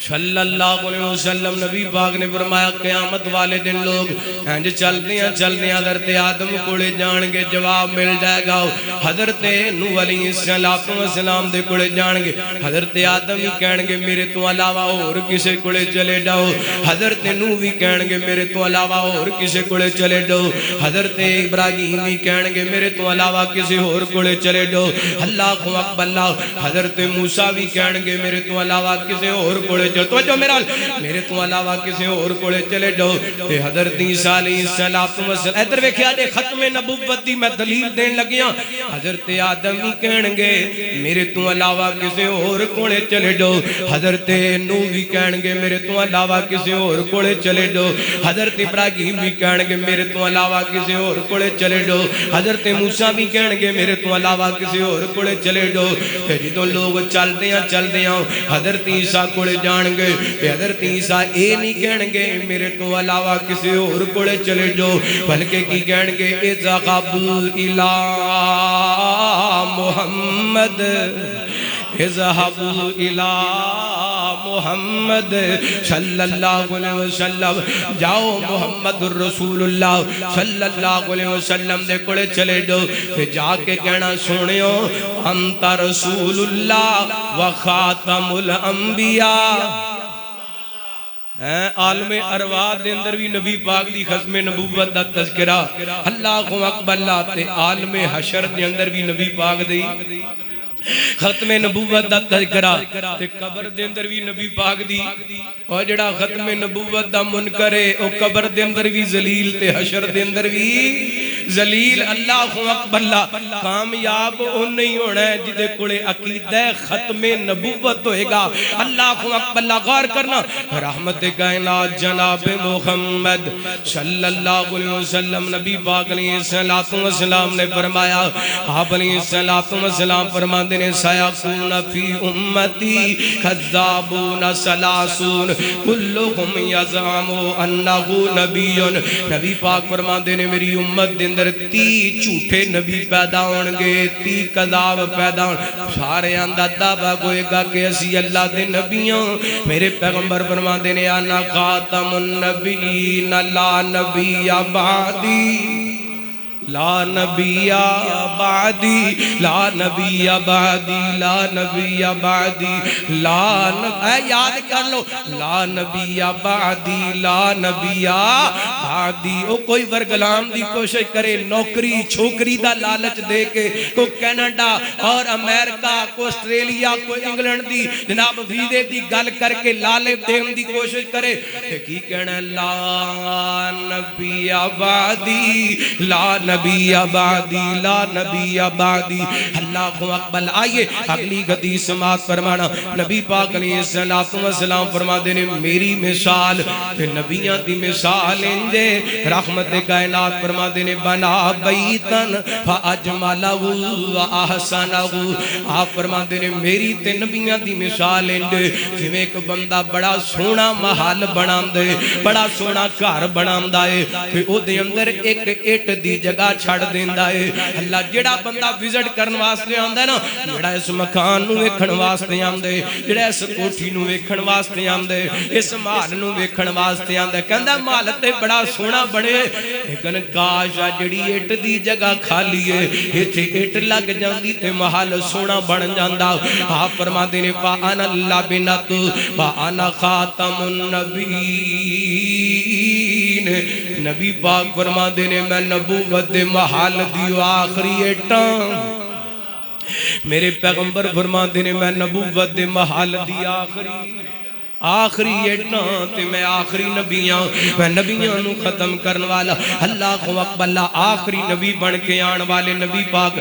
صلی اللہ علیہ وسلم نبی پاک نے فرمایا قیامت والے دن لوگ ہنج چلدیاں حضرت آدم کوڑے جان گے، جواب مل جائے گا۔ حضرت نوح علیہ السلام دے کوڑے جان گے، حضرت آدم ہی کہن گے میرے تو علاوہ اور کسے کوڑے چلے جاؤ، حضرت نوح بھی کہن گے میرے تو علاوہ اور کسے کوڑے چلے جاؤ، حضرت ابراہیم بھی کہن گے میرے تو علاوہ کسے اور کوڑے چلے جاؤ، اللہ اکبر، حضرت موسیٰ بھی کہن گے میرے تو علاوہ کسے اور کوڑے چلے تو جو میرے تو علاوہ کسی اور کوڑے چلے جاؤ۔ تے حضرت عیسیٰ علیہ السلام ادھر ویکھیا جے ختم نبوت دی میں دلیل دین لگیاں، حضرت آدم بھی کہن گے میرے تو علاوہ کسی اور کوڑے چلے جاؤ، حضرت نوح بھی کہن گے میرے تو علاوہ کسی اور کوڑے چلے جاؤ، حضرت ابراہیم بھی کہن گے میرے تو علاوہ کسی اور کوڑے چلے جاؤ، حضرت موسیٰ بھی کہن گے میرے تو علاوہ کسی اور کوڑے چلے جاؤ۔ تے جدوں لوگ چلدیاں حضرت عیسیٰ کوڑے جان گے، حضرت عیسیٰ اے نہیں کہن گے میرے تو علاوہ کسی اور کوڑے چلے جاؤ، بلکہ کی کہن گے اذهبوا الی محمد، اذهبوا الی محمد صلی اللہ علیہ وسلم، جاؤ محمد الرسول اللہ صلی اللہ علیہ وسلم دے کوڑے چلے جاؤ، تے جا کے کہنا سونیو انت رسول اللہ وخاتم الانبیاء۔ عالم ارواح دے اندر بھی نبی پاک دی ختم نبوت دا تذکرہ، اللہ اکبر، اللہ تے عالم حشر دے اندر بھی نبی پاک دی ختم نبوت دا تذکرہ، تے قبر دے اندر بھی نبی پاک دی، اور جڑا ختم نبوت دا منکر ہے او قبر دے اندر بھی ذلیل تے حشر دے اندر بھی ذلیل۔ اللہ اکبر، اللہ کامیاب او نہیں ہونا ہے جدے کڑے عقیدہ ختم نبوت ہوئے گا۔ اللہ اکبر، اللہ غور کرنا، رحمت کائنات جناب محمد صلی اللہ علیہ وسلم نبی پاک علیہ السلام نے فرمایا، آپ علیہ السلام فرماتے ہیں سیکون فی امتی کذابون ثلاثون کلہم یزعم انہ نبی، نبی پاک فرماتے ہیں میری امت دے اندر 30 جھوٹے نبی پیدا ہونگے، 30 کذاب پیدا ہونگے، سارے اندھا دعویٰ کوئے گا کہ اسی اللہ دے نبیوں۔ میرے پیغمبر فرماتے ہیں انا خاتم النبیین لا نبی بعدی، لا نبی بعدی، لا نبی بعدی، لا نبی بعدی، یاد کر لو، لا نبی بعدی، لا نبی بعدی۔ او کوئی ورگلام دی کوشش کرے، نوکری چھوکری دا لالچ دے کے، کو کینیڈا اور امریکہ، کو آسٹریلیا، کو انگلینڈ دی جناب ویزے دی گل کر کے لالے دین دی کوشش کرے، کی کہنا لا نبی بعدی، لا نبی آبادی، لا نبی آبادی۔ اللہ اکبر، آئیے اگلی حدیث سماعت فرمانا، نبی پاک علیہ السلام فرما دینے میری مثال نبیاں دی مثال انجے، رحمت کائنات فرما دینے بنا بیتن فاجملہ واحسنہ، آپ فرما دینے میری تے نبیاں دی مثال انجے، جویں ایک بندہ بڑا سونا محل بنام دے، بڑا سونا گھر بنام دائے، پھر او دے اندر ایک اٹ دی جگہ جگہ چھڑ دیندا ہے اللہ جڑا بندہ وزٹ کرن واسطے آندا ہے نا جڑا اس مکان نو ویکھن واسطے آندا ہے جڑا اس کوٹھی نو ویکھن واسطے آندا ہے اس محل نو ویکھن واسطے آندا ہے کہندا محل تے بڑا سونا بنے لیکن کاش جڑی اٹ دی جگہ خالی ہے ایتھے اٹ لگ جاندی تے محل سونا بن جاندا آپ فرماندے نے فانا اللہ بنت فانا خاتم النبیین نبی پاک فرماندے نے میں نبوت دے محل دی آخری اٹاں میرے پیغمبر فرماندے نے میں نبوت دے محل دی آخری ایڈنا تے میں آخری نبیاں میں نبیاں نو ختم کرن والا اللہ اکبر آخری نبی بن کے آن والے نبی پاک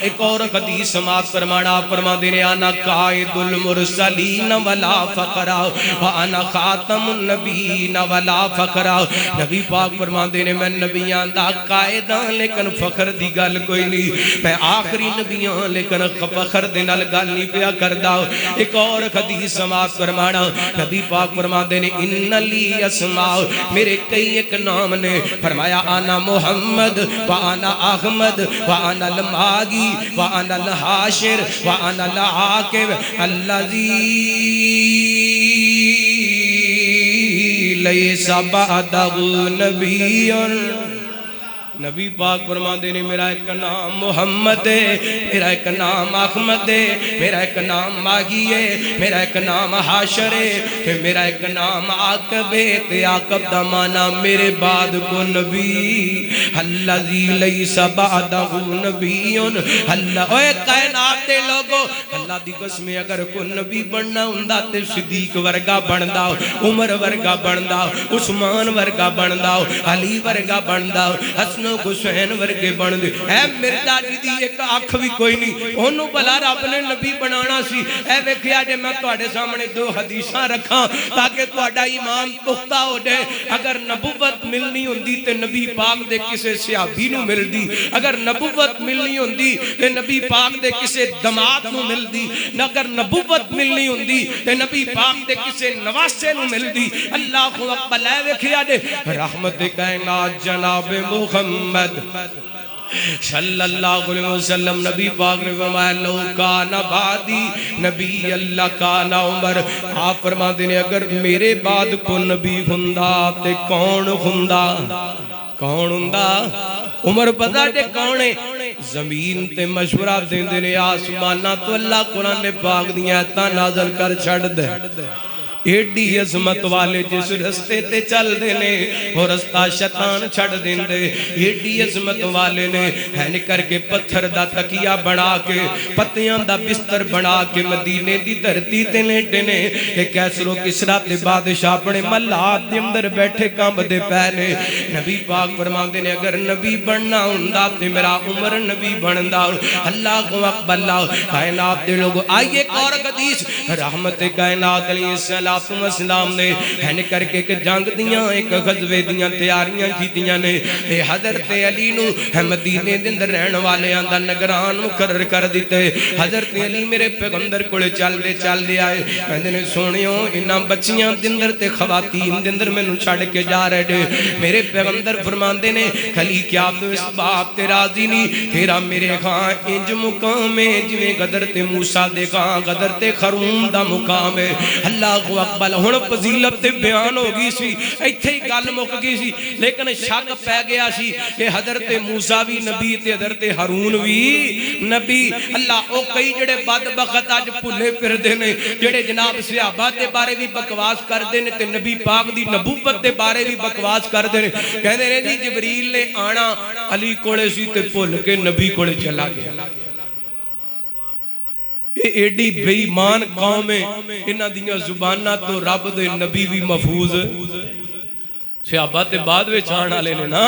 ایک اور حدیث سماعت فرمانا فرما دینے آنا قائد المرسلین ولا فقرا وانا خاتم النبیین ولا فقرا نبی پاک فرما دینے میں نبیاں دا قائداں لیکن فخر دی گل کوئی نہیں میں آخری نبیاں لیکن فخر دے نال گل نہیں پیا کردا ایک اور حدیث سماعت فرمانا نبی پاک فرماتے ہیں ان لی اسماء میرے کئی ایک نام نے فرمایا آنا محمد وانا احمد وانا الماغی وانا الحاشر وانا العاقب الذی لیس بعدہ نبی نبی پاک فرماتے ہیں میرا ایک نام محمد ہے میرا ایک نام احمد ہے میرا ایک نام ماغی ہے میرا ایک نام حاشر ہے میرا ایک نام عاقب ہے تے عاقب دا معنی میرے بعد کو نبی الذی لیس بعدہ نبی اللہ اوے کائنات دے لوگو اللہ دی قسم اگر کوئی نبی بننا ہوندا تے صدیق ورگا بندا عمر ورگا بندا عثمان ورگا بندا علی ورگا بندا حسن حسین ورگے بن دے اے مرزا جی دی ایک اکھ بھی کوئی نہیں انہوں بھلا رب نے نبی بنانا سی اے ویکھیا جے میں تواڈے سامنے دو حدیثاں رکھاں تاکہ تواڈا ایمان پختہ ہو جائے اگر نبوت ملنی ہوندی تے نبی پاک دے کسے صحابی نو ملدی اگر نبوت ملنی ہوندی تے نبی پاک دے کسے دماد نو ملدی اگر نبوت ملنی ہوندی تے نبی پاک دے کسے نواسے نو ملدی اللہ اکبر اے ویکھیا جے رحمت کائنات جناب محمد صلی اللہ علیہ وسلم نبی پاک نے فرمایا لو کان بعدی نبی اللہ کان عمر آپ فرماتے ہیں اگر میرے بعد کو نبی ہوندا تے کون ہوندا کون ہوندا عمر پتہ تے کون ہے زمین تے مشورہ دیندے نے آسماناں تو اللہ قرآن پاک دیاں آیتاں نازل کر چھڑ دے ایڈی عظمت والے جس رستے تے چل دینے وہ رستہ شیطان چھڑ دیندے ایڈی عظمت والے نے ہین کر کے پتھر دا تکیہ بنا کے پتیاں دا بستر بنا کے مدینے دی دھرتی تے لیٹے نے ایک ایسرو کسرا تے بادشاہ اپنے ملات دے اندر بیٹھے کام دے پہنے نبی پاک فرماندے نے اگر نبی بننا ہوندا تے میرا عمر نبی بندا اللہ اکبر اللہ کائنات دے لوگوں آئیے ایک اور حدیث رحمت کائنات علیہ السلام اسلام نے ہن کر کے ایک جنگ دیاں ایک غزوے دیاں تیاریاں کیتیاں نے اے حضرت علی نو مدینے دے اندر رہن والیاں دا نگران مقرر کر دتے حضرت علی میرے پیغمبر کول چل دے آئے کہندے نے سونیو انہاں بچیاں دے اندر تے خواتین دے اندر مینوں چھڈ کے جا رہے نے میرے پیغمبر فرماندے نے خلی کیا تو اس باپ تے راضی نہیں تیرا میرے ہاں انج مقام ہے جویں غدر تے موسیٰ دے ہاں غدر تے خروم دا مقام ہے اللہ اکبر ہن فضیلت تے بیان ہو گئی سی ایتھے ہی گل مک گئی سی لیکن شک پہ گیا سی کہ حضرت موسیٰ بھی نبی تے حضرت ہارون بھی نبی اللہ او کئی جڑے بدبخت اج بھلے پھردے نے جڑے جناب صحابہ دے بارے بھی بکواس کردے نے تے نبی پاک دی نبوت دے بارے بھی بکواس کردے نے کہندے نے جی جبریل نے آنا علی کولے سی تے بھل کے نبی کولے چلا گیا ایڈی بے ایمان قوم ہے انہاں دیاں زباناں تو رب دے نبی بھی محفوظ صحابہ تے بعد وچ آن والے نے نا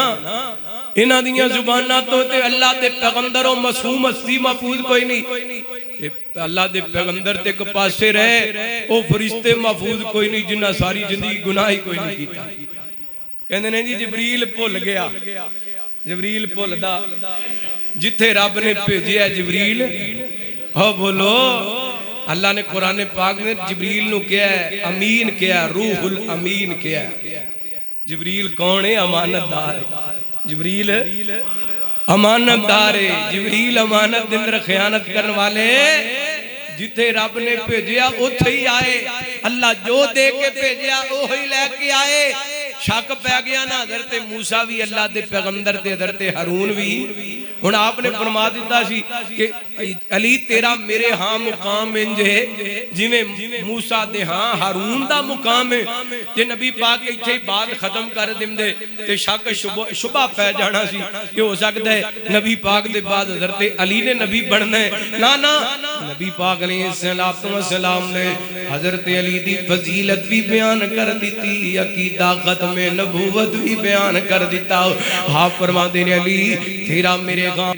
انہاں دیاں زباناں تو تے اللہ دے پیغمبر و معصوم ہستی محفوظ کوئی نہیں اللہ دے پیغمبر تے ایک پاسے رہے او فرشتے محفوظ کوئی نہیں جنہاں ساری زندگی گناہ ہی کوئی نہیں کیتا کہندے نے جی جبریل بھول گیا جبریل بھولدا جتھے رب نے بھیجیا جبریل ہو بولو اللہ نے قرآن پاک نے جبریل نو کیا ہے امین کیا ہے روح الامین کیا ہے جبریل کون ہے امانت دار جبریل امانت دارے جبریل امانت دن خیانت کرنے والے جتے رب نے بھیجیا اوتھے ہی آئے اللہ جو دے کے بھیجیا وہی لے کے آئے شک پہ گیا نا حضرت موسیٰ بھی اللہ دے پیغمبر دے حضرت ہارون بھی ہن آپ نے فرما دیتا سی کہ علی تیرا میرے ہاں مقام انج ہے جویں موسیٰ دے ہاں ہارون دا مقام ہے تے نبی پاک ایتھے ہی بات ختم کر دیندے تے شک شبہ پہ جانا سی کہ ہو سکتا ہے نبی پاک دے بعد حضرت علی نے نبی بننا ہے نا نبی پاک علیہ السلام نے حضرت علی دی فضیلت بھی بیان کر دیتی عقیدہ ختم نبوت بھی بیان کر دیتا ہاں فرما دینے علی تیرا میرے غام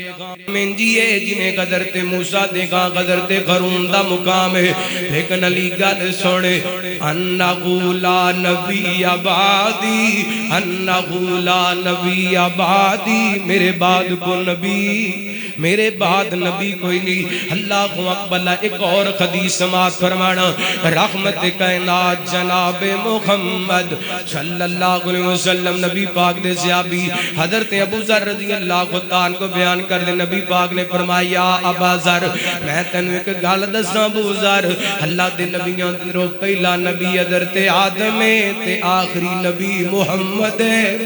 انجیے جنہیں حضرت موسیٰ دے گا حضرت ہارون دا مقام ہے لیکن علی گل سوڑے انہو لا نبی آبادی انہو لا نبی آبادی میرے بعد کو نبی میرے بعد نبی کوئی نہیں اللہ اکبر ایک اور حدیث سماعت فرمانا رحمت کائنات جناب محمد صلی اللہ علیہ وسلم نبی پاک دے صحابی حضرت ابو ذر رضی اللہ عنہ کو بیان کر دے نبی پاک نے فرمایا ابا ذر میں تینوں ایک گل دساں ابو ذر اللہ دے نبیاں دے پہلا نبی حضرت آدم ہے تے آخری نبی محمد ہے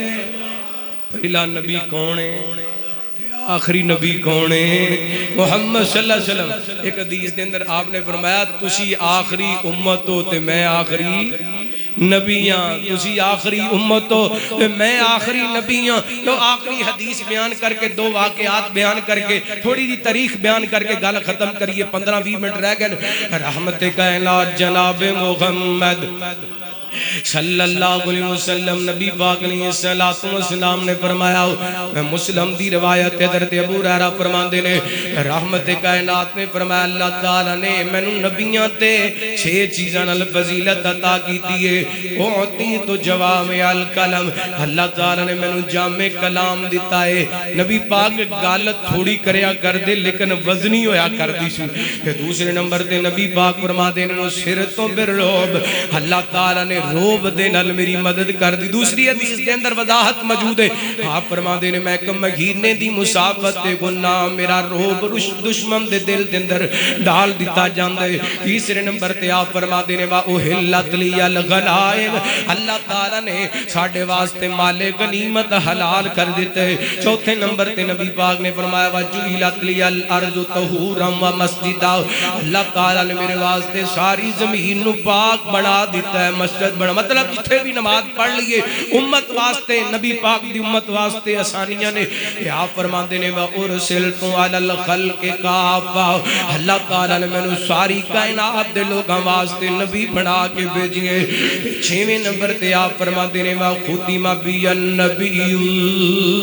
پہلا نبی کون ہے آخری نبی کون ہے محمد صلی اللہ علیہ وسلم ایک حدیث دے اندر آپ نے فرمایا تسی آخری امت ہو تے میں آخری نبیاں تسی آخری امت ہو تے میں آخری نبیاں تو آخری حدیث بیان کر کے دو واقعات بیان کر کے تھوڑی دی تاریخ بیان کر کے گل ختم کریے 15-20 منٹ رہ گئے رحمت کائنات جناب محمد صلی اللہ علیہ وسلم نبی پاک علیہ السلام نے فرمایا میں مسلم دی روایت حضرت ابو ہریرہ فرماندے نے رحمت کائنات نے فرمایا اللہ تعالی نے مینوں نبیاں تے 6 چیزاں نال فضیلت عطا کیتی ہے اوتی تو جوامع الکلم اللہ تعالی نے مینوں جامع کلام دتا ہے نبی پاک گل تھوڑی کریا کر دے لیکن وزنی ہویا کردی سی تے دوسرے نمبر تے نبی پاک فرماندے نے سر تو بالرعب اللہ تعالی نے روب دے نال میری مدد کر دی دوسری حدیث دے اندر وضاحت موجود ہے آپ فرما دے نے میں کہ مہینے دی مسافت تے گناہ میرا روب دشمن دے دل دے اندر ڈال دیتا جاندا ہے تیسرے نمبر تے آپ فرما دے نے وا احلت لی الغنائم اللہ تعالی نے ساڈے واسطے مال غنیمت حلال کر دیتے چوتھے نمبر تے نبی پاک نے فرمایا وا جعلت لی الارض طہورا و مسجدا اللہ تعالی نے میرے واسطے ساری زمین نو پاک بنا دیتا ہے مسجد بڑا مطلب جتھے بھی نماز پڑھ لیے امت واسطے نبی پاک دی امت واسطے آسانیاں نے آپ فرماندے نے وَأُرْسِلْتُ عَلَى الْخَلْقِ كَافَّةً اللہ تعالیٰ نے میں ساری کائنات دے لوگاں واسطے نبی بنا کے بھیجیے 6ویں نمبر تے آپ فرماندے نے وَخُتِمَ بِيَ النَّبِيُّونَ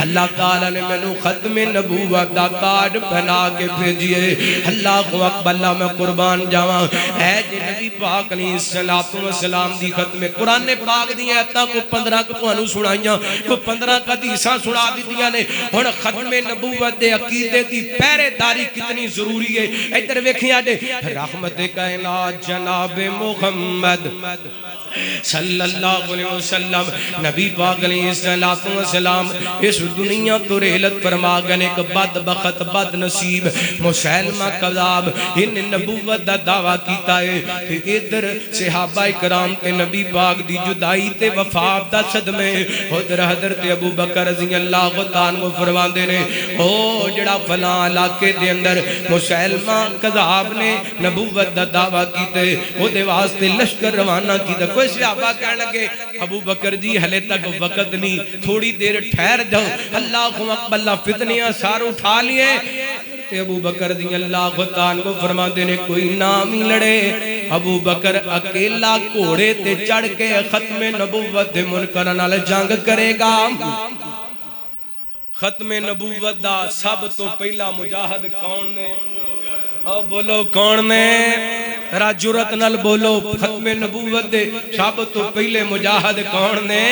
اللہ تعالیٰ نے میں ختم نبوت دا کارڈ بنا کے بھیجیے اللہ اکبر اللہ میں قربان جاواں اے جی نبی پاک علیہ السلام دی ختم قرآن پاک دی آیتاں کو 15 کو تانوں سنائیاں کو 15 حدیثاں سنا دتیاں نے ہن ختم نبوت دے عقیدے دی پہرے داری کتنی ضروری ہے ادھر ویکھیاں دے رحمت کائنات جناب محمد صلی اللہ علیہ وسلم نبی پاک علیہ السلام اس دنیا تو رحلت فرما گئے ایک بدبخت بد نصیب مسیلمہ کذاب ان نبوت دا دعویٰ کیتا ہے کہ ادھر صحابہ کرام تے نبی پاک دی جدائی تے وفات دا صدمے ادھر حضرت ابو بکر رضی اللہ عنہ فرماندے نے او جڑا فلاں علاقے دے اندر مسیلمہ کذاب نے نبوت دا دعویٰ کیتے او دے واسطے لشکر روانہ کیتا کوئی صحابہ کہنے لگے ابو بکر جی ہلے تک وقت نہیں تھوڑی دیر ٹھہر جاؤ اللہ اکبر اللہ فتنیاں سار اٹھا لیے تے ابو بکر دی اللہ عنہ کو فرما دینے کوئی نام ہی لڑے ابو بکر اکیلا گھوڑے تے چڑھ کے ختم نبوت دے منکر نال جنگ کرے گا ختم نبوت دا سب تو پہلا مجاہد کون نے بولو کون نے را جرت نال بولو ختم نبوت دے سب تو پہلے مجاہد کون نے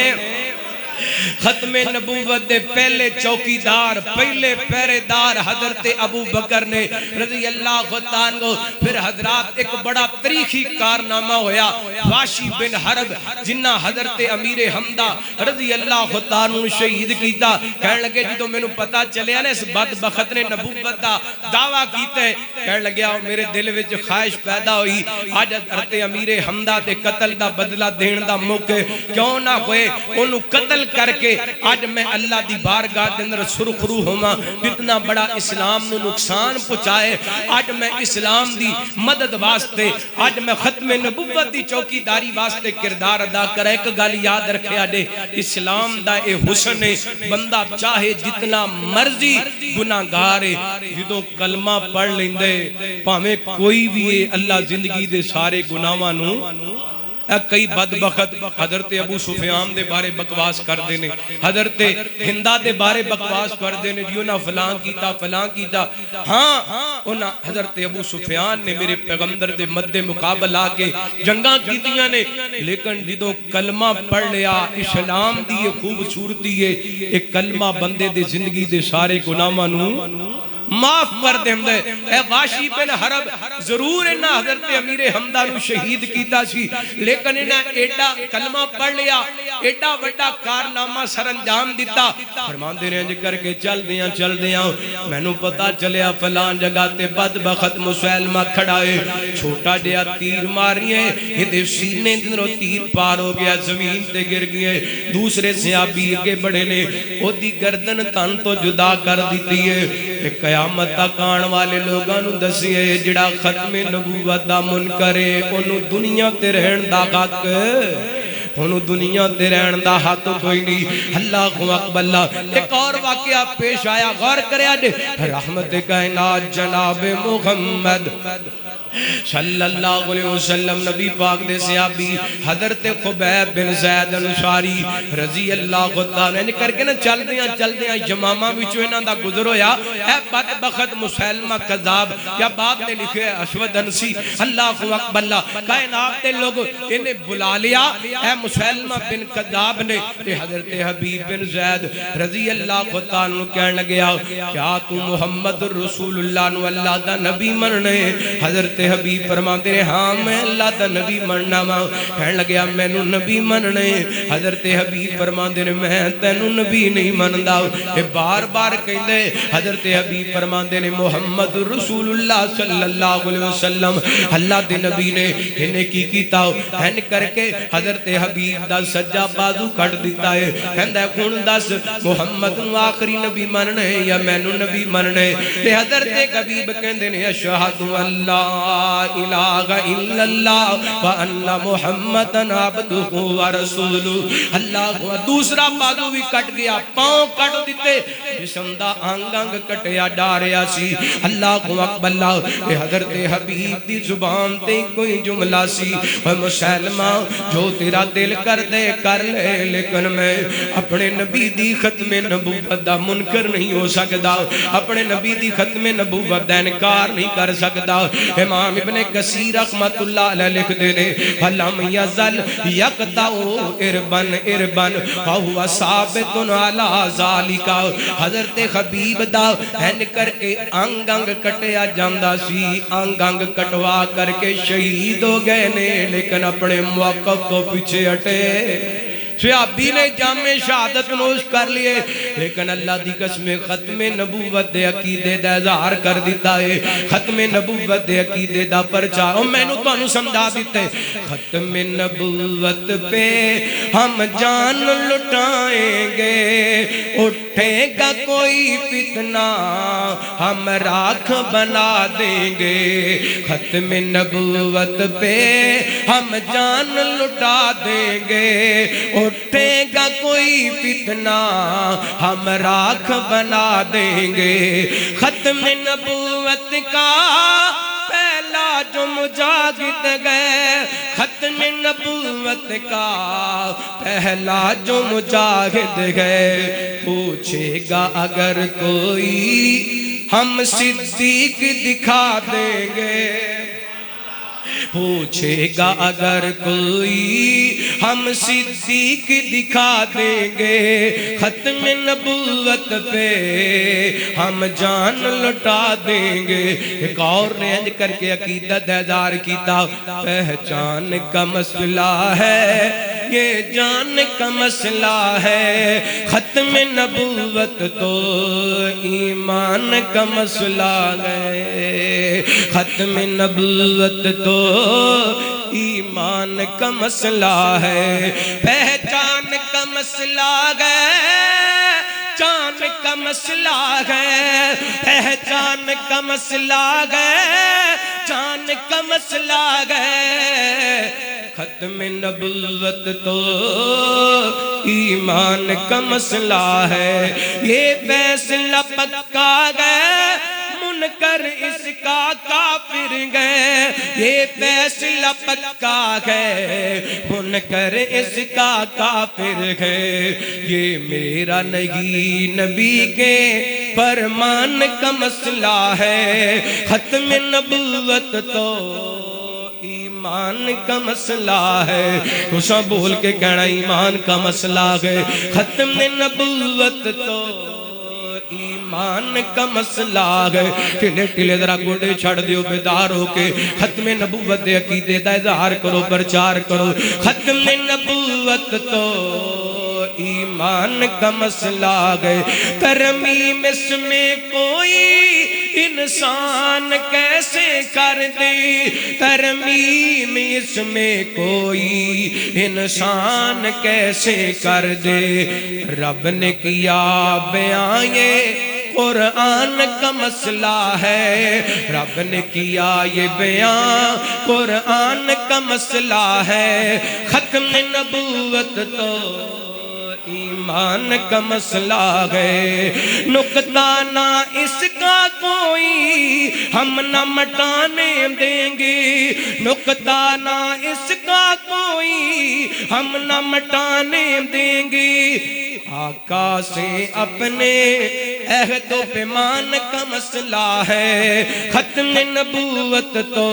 ختم نبوت دے پہلے چوکیدار پہلے پہرےدار حضرت ابو بکر نے رضی اللہ عنہ. پھر حضرات ایک بڑا تاریخی کارنامہ ہویا. واشی بن حرب جنہ حضرت امیر حمدہ رضی اللہ عنہ شہید کیتا. کہنے لگے جدوں مینوں پتہ چلیا نا اس بدبخت نے نبوت دا دعویٰ کیتا ہے, کہنے لگیا میرے دل وچ خواہش پیدا ہوئی آج حضرت امیر حمدہ تے قتل دا بدلہ دین دا موقع کیوں نہ ہوئے, انہوں قتل کر کے آج میں اللہ دی بارگاہ دے اندر سرخرو ہوما. اتنا بڑا اسلام نو نقصان پہنچائے, آج میں اسلام دی مدد واسطے آج میں ختم نبوت دی چوکی داری واسطے کردار ادا کرے. ایک گل یاد رکھے آجے اسلام دا اے حسن ہے, بندہ چاہے جتنا مرضی گناہگار ہے جدوں کلمہ پڑھ لیندے پاویں کوئی بھی اللہ زندگی دے سارے گناہاں نو. کئی بدبخت حضرت ابو سفیان دے بارے بکواس کر دینے, حضرت ہندہ دے بارے بکواس کر دینے جیوں نہ فلان کیتا. ہاں انہاں حضرت ابو سفیان نے میرے پیغمبر دے مد مقابل آکے جنگاں کیتیاں نے, لیکن جدوں کلمہ پڑھ لیا اسلام دی یہ خوبصورتی ہے ایک کلمہ بندے دے زندگی دے سارے گناہاں نو معاف کر دیں دے. اے واشی بن حرب ضرور انہاں حضرت امیر حمدہ نو شہید کیتا سی, لیکن انہاں ایڈا کلمہ پڑھ لیا ایڈا وڈا کارنامہ سر انجام دیتا. فرمان دے رہے ہیں کر کے چل دیاں میں نو پتا چلیا فلان جگہ تے بدبخت مسلمہ کھڑا ہے, چھوٹا جیا تیر ماری ہے یہ دے سینے دنوں تیر پار ہو گیا زمین تے گر گئے. دوسرے صحابی کے بڑے نے او دی گردن تن تو جدا کر دیتی ہے. قیامت تک آن والے لوگاں نو دسیے جڑا ختم نبوت دا منکر ہے انہوں دنیا تے رہن دا حق, انہوں دنیا تے رہن دا حق کوئی نہیں. اللہ اکبر. ایک اور واقعہ پیش آیا, غور کریا جے رحمت کائنات جناب محمد صلی اللہ علیہ وسلم نبی پاک دے صحابی حضرت خبیب بن زید انصاری رضی اللہ عنہ کر کے نا چل دیاں جمامہ وچوں انہاں دا گزر ہویا. اے بدبخت مسلمہ کذاب یا بعد نے لکھے اشود انسی. اللہ اکبر. کائنات دے لوگ انہیں بلا لیا, اے مسلمہ بن کذاب نے حضرت حبیب بن زید رضی اللہ عنہ کہنے لگیا کیا تو محمد رسول اللہ نو اللہ دا نبی مننے؟ حضرت حبیب فرماتے ہیں ہاں میں اللہ دا نبی مننا ماں. کہنے لگیا میں نو نبی مننے. حضرت حبیب فرماتے ہیں میں تینو نبی نہیں مندا. بار بار کہندے حضرت حبیب فرماتے ہیں محمد رسول اللہ صلی اللہ علیہ وسلم اللہ دے نبی نے انہیں کی کیتا ہن کر کے حضرت حبیب دا سجا بازو کٹ دیتا ہے. کہندا کون دس محمد نو آخری نبی مننے یا میں نو نبی مننے؟ حضرت حبیب کہندے نے اشہد اللہ الہ الا اللہ وان محمد عبدہ ورسولہ. اللہ دوسرا بازو بھی کٹ گیا, پاؤں کٹ دیتے, جسم دا آنگ کٹیا ڈاریا سی. اللہ اکبر. حضرت حبیب دی زبان تے کوئی جملہ سی مسلمہ جو تیرا دل کر دے کر لے, لیکن میں اپنے نبی دی ختم نبوت دا منکر نہیں ہو سکتا, اپنے نبی دی ختم نبوت دا انکار نہیں کر سکتا. امام ابن کثیر رحمت اللہ علیہ لکھ دے نے فلم یزل یقطعو اربن فہو ثابت علی ذالک. حضرت حبیب دا ہن کر کے انگ کٹیا جاندا سی, انگ کٹوا کر کے شہید ہو گئے نے, لیکن اپنے موقف تو پیچھے ہٹے. صحابی نے جامع شہادت نوش کر لیے, لیکن اللہ دی قسم ختم نبوت دے عقیدے دا اظہار کر دیتا ہے, ختم نبوت دے عقیدے دا پرچار. اور میں نے تو انہوں سمجھا دیتے ختم نبوت پہ ہم جان لٹائیں گے, اٹھے گا کوئی فتنہ ہم راکھ بنا دیں گے. ختم نبوت پہ ہم جان لٹا دیں گے, اٹھے گا کوئی فتنہ ہم راکھ بنا دیں گے. ختم نبوت کا پہلا جو مجاہد گئے, ختم نبوت کا پہلا جو مجاہد گئے, پوچھے گا اگر کوئی ہم صدیق دکھا دیں گے. پوچھے گا اگر کوئی ہم صدیق دکھا دیں گے، ختم نبوت پہ ہم جان لٹا دیں گے۔ ایک اور نے انج کر کے عقیدت اظہار کیتا، پہچان کا مسئلہ ہے یہ جان کا مسئلہ ہے، ختم نبوت تو ایمان کا مسئلہ ہے، ختم نبوت تو ایمان کا مسئلہ ہے، پہچان کا مسئلہ ہے، جان کا مسئلہ ہے، پہچان کا مسئلہ ہے، جان کا مسئلہ ہے، ختم نبوت تو ایمان کا مسئلہ ہے، یہ فیصلہ پکا گئے منکر اس کا کافر گئے، یہ فیصلہ پکا ہے منکر اس کا کافر ہے، یہ میرا نہیں نبی کے فرمان کا مسئلہ ہے، ختم نبوت تو ایمان کا مسئلہ ہے۔ اسا بول کے کہنا ایمان کا مسئلہ ہے، ختم نبوت تو ایمان کا مسئلہ ہے۔ ٹھلے ٹھلے ذرا گوڑے چھڑ دیو، بیدار ہو کے ختم نبوت دے عقیدے دا اظہار کرو، پرچار کرو۔ ختم نبوت تو ایمان کا مسئلہ ہے، ترمیم اس میں کوئی انسان کیسے کر دے، ترمیم اس میں کوئی انسان کیسے کر دے، رب نے کیا بیان یہ قرآن کا مسئلہ ہے، رب نے کیا یہ بیان قرآن کا مسئلہ ہے، ختم نبوت تو ایمان کا مسئلہ ہے، نقطہ نہ اس کا کوئی ہم نہ مٹانے دیں گے، نقطہ نہ اس کا کوئی ہم نہ مٹانے دیں گے، آقا سے اپنے عہد و پیمان کا مسئلہ ہے، ختم نبوت تو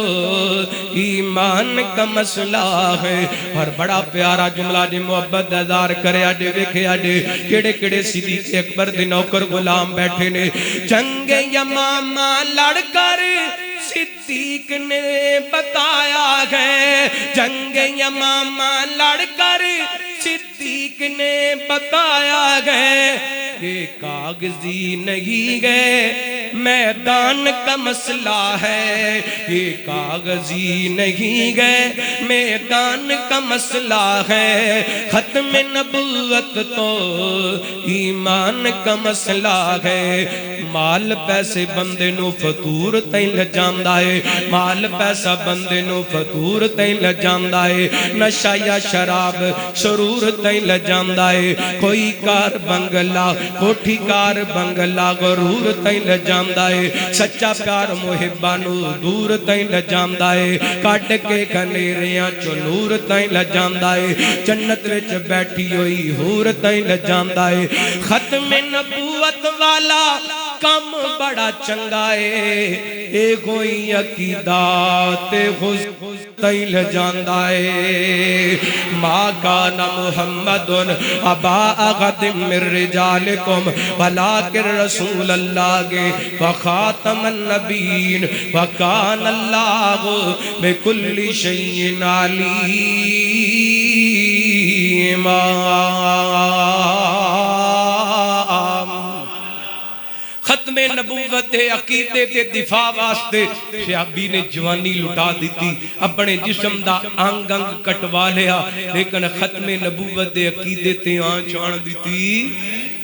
ایمان کا مسئلہ ہے۔ اور بڑا پیارا جملہ دی محبت اظہار کرے، اڈے ویکھے اڈے کیڑے کیڑے صدیق اکبر دے نوکر غلام بیٹھے نے، جنگ یمامہ لڑ کر صدیق نے بتایا ہے، جنگ یمامہ لڑ کر صدیق نے بتایا گئے، یہ کاغذی نہیں گئے میدان کا مسئلہ ہے، یہ کاغذی نہیں گئے میدان کا مسئلہ ہے، ختم نبوت تو ایمان کا مسئلہ ہے۔ مال پیسے بندے نو فطور تائیں لجاندہ ہے، مال پیسہ بندے نو فطور تائیں لجاندہ ہے، نشہ یا شراب سرور تائیں لجاندہ ہے، کوئی کار بنگلہ کوٹھی کار بنگلہ غرور تائیں لجاندہ ہے، سچا پیار محبانو دور تائیں لجاندہ ہے، کاٹ کے کنیریاں چنور تائیں لجاندہ ہے، جنت وچ بیٹھی ہوئی حور تائیں لجاندہ ہے، ختم نبوت والا کم بڑا چنگا ہے، اے کوئی عقیدات خود تائیں لجاندہ ہے، ما کان محمد ابا احد من رجالکم ولکن رسول اللہ وخاتم النبیین وکان اللہ بکل شیء علیم۔ ختم نبوت دے عقیدے دے دفاع واسطے صحابی نے جوانی لٹا دیتی، اپنے جسم دا انگ انگ کٹوا لیا، لیکن ختم نبوت دے عقیدے تے آن چان دیتی۔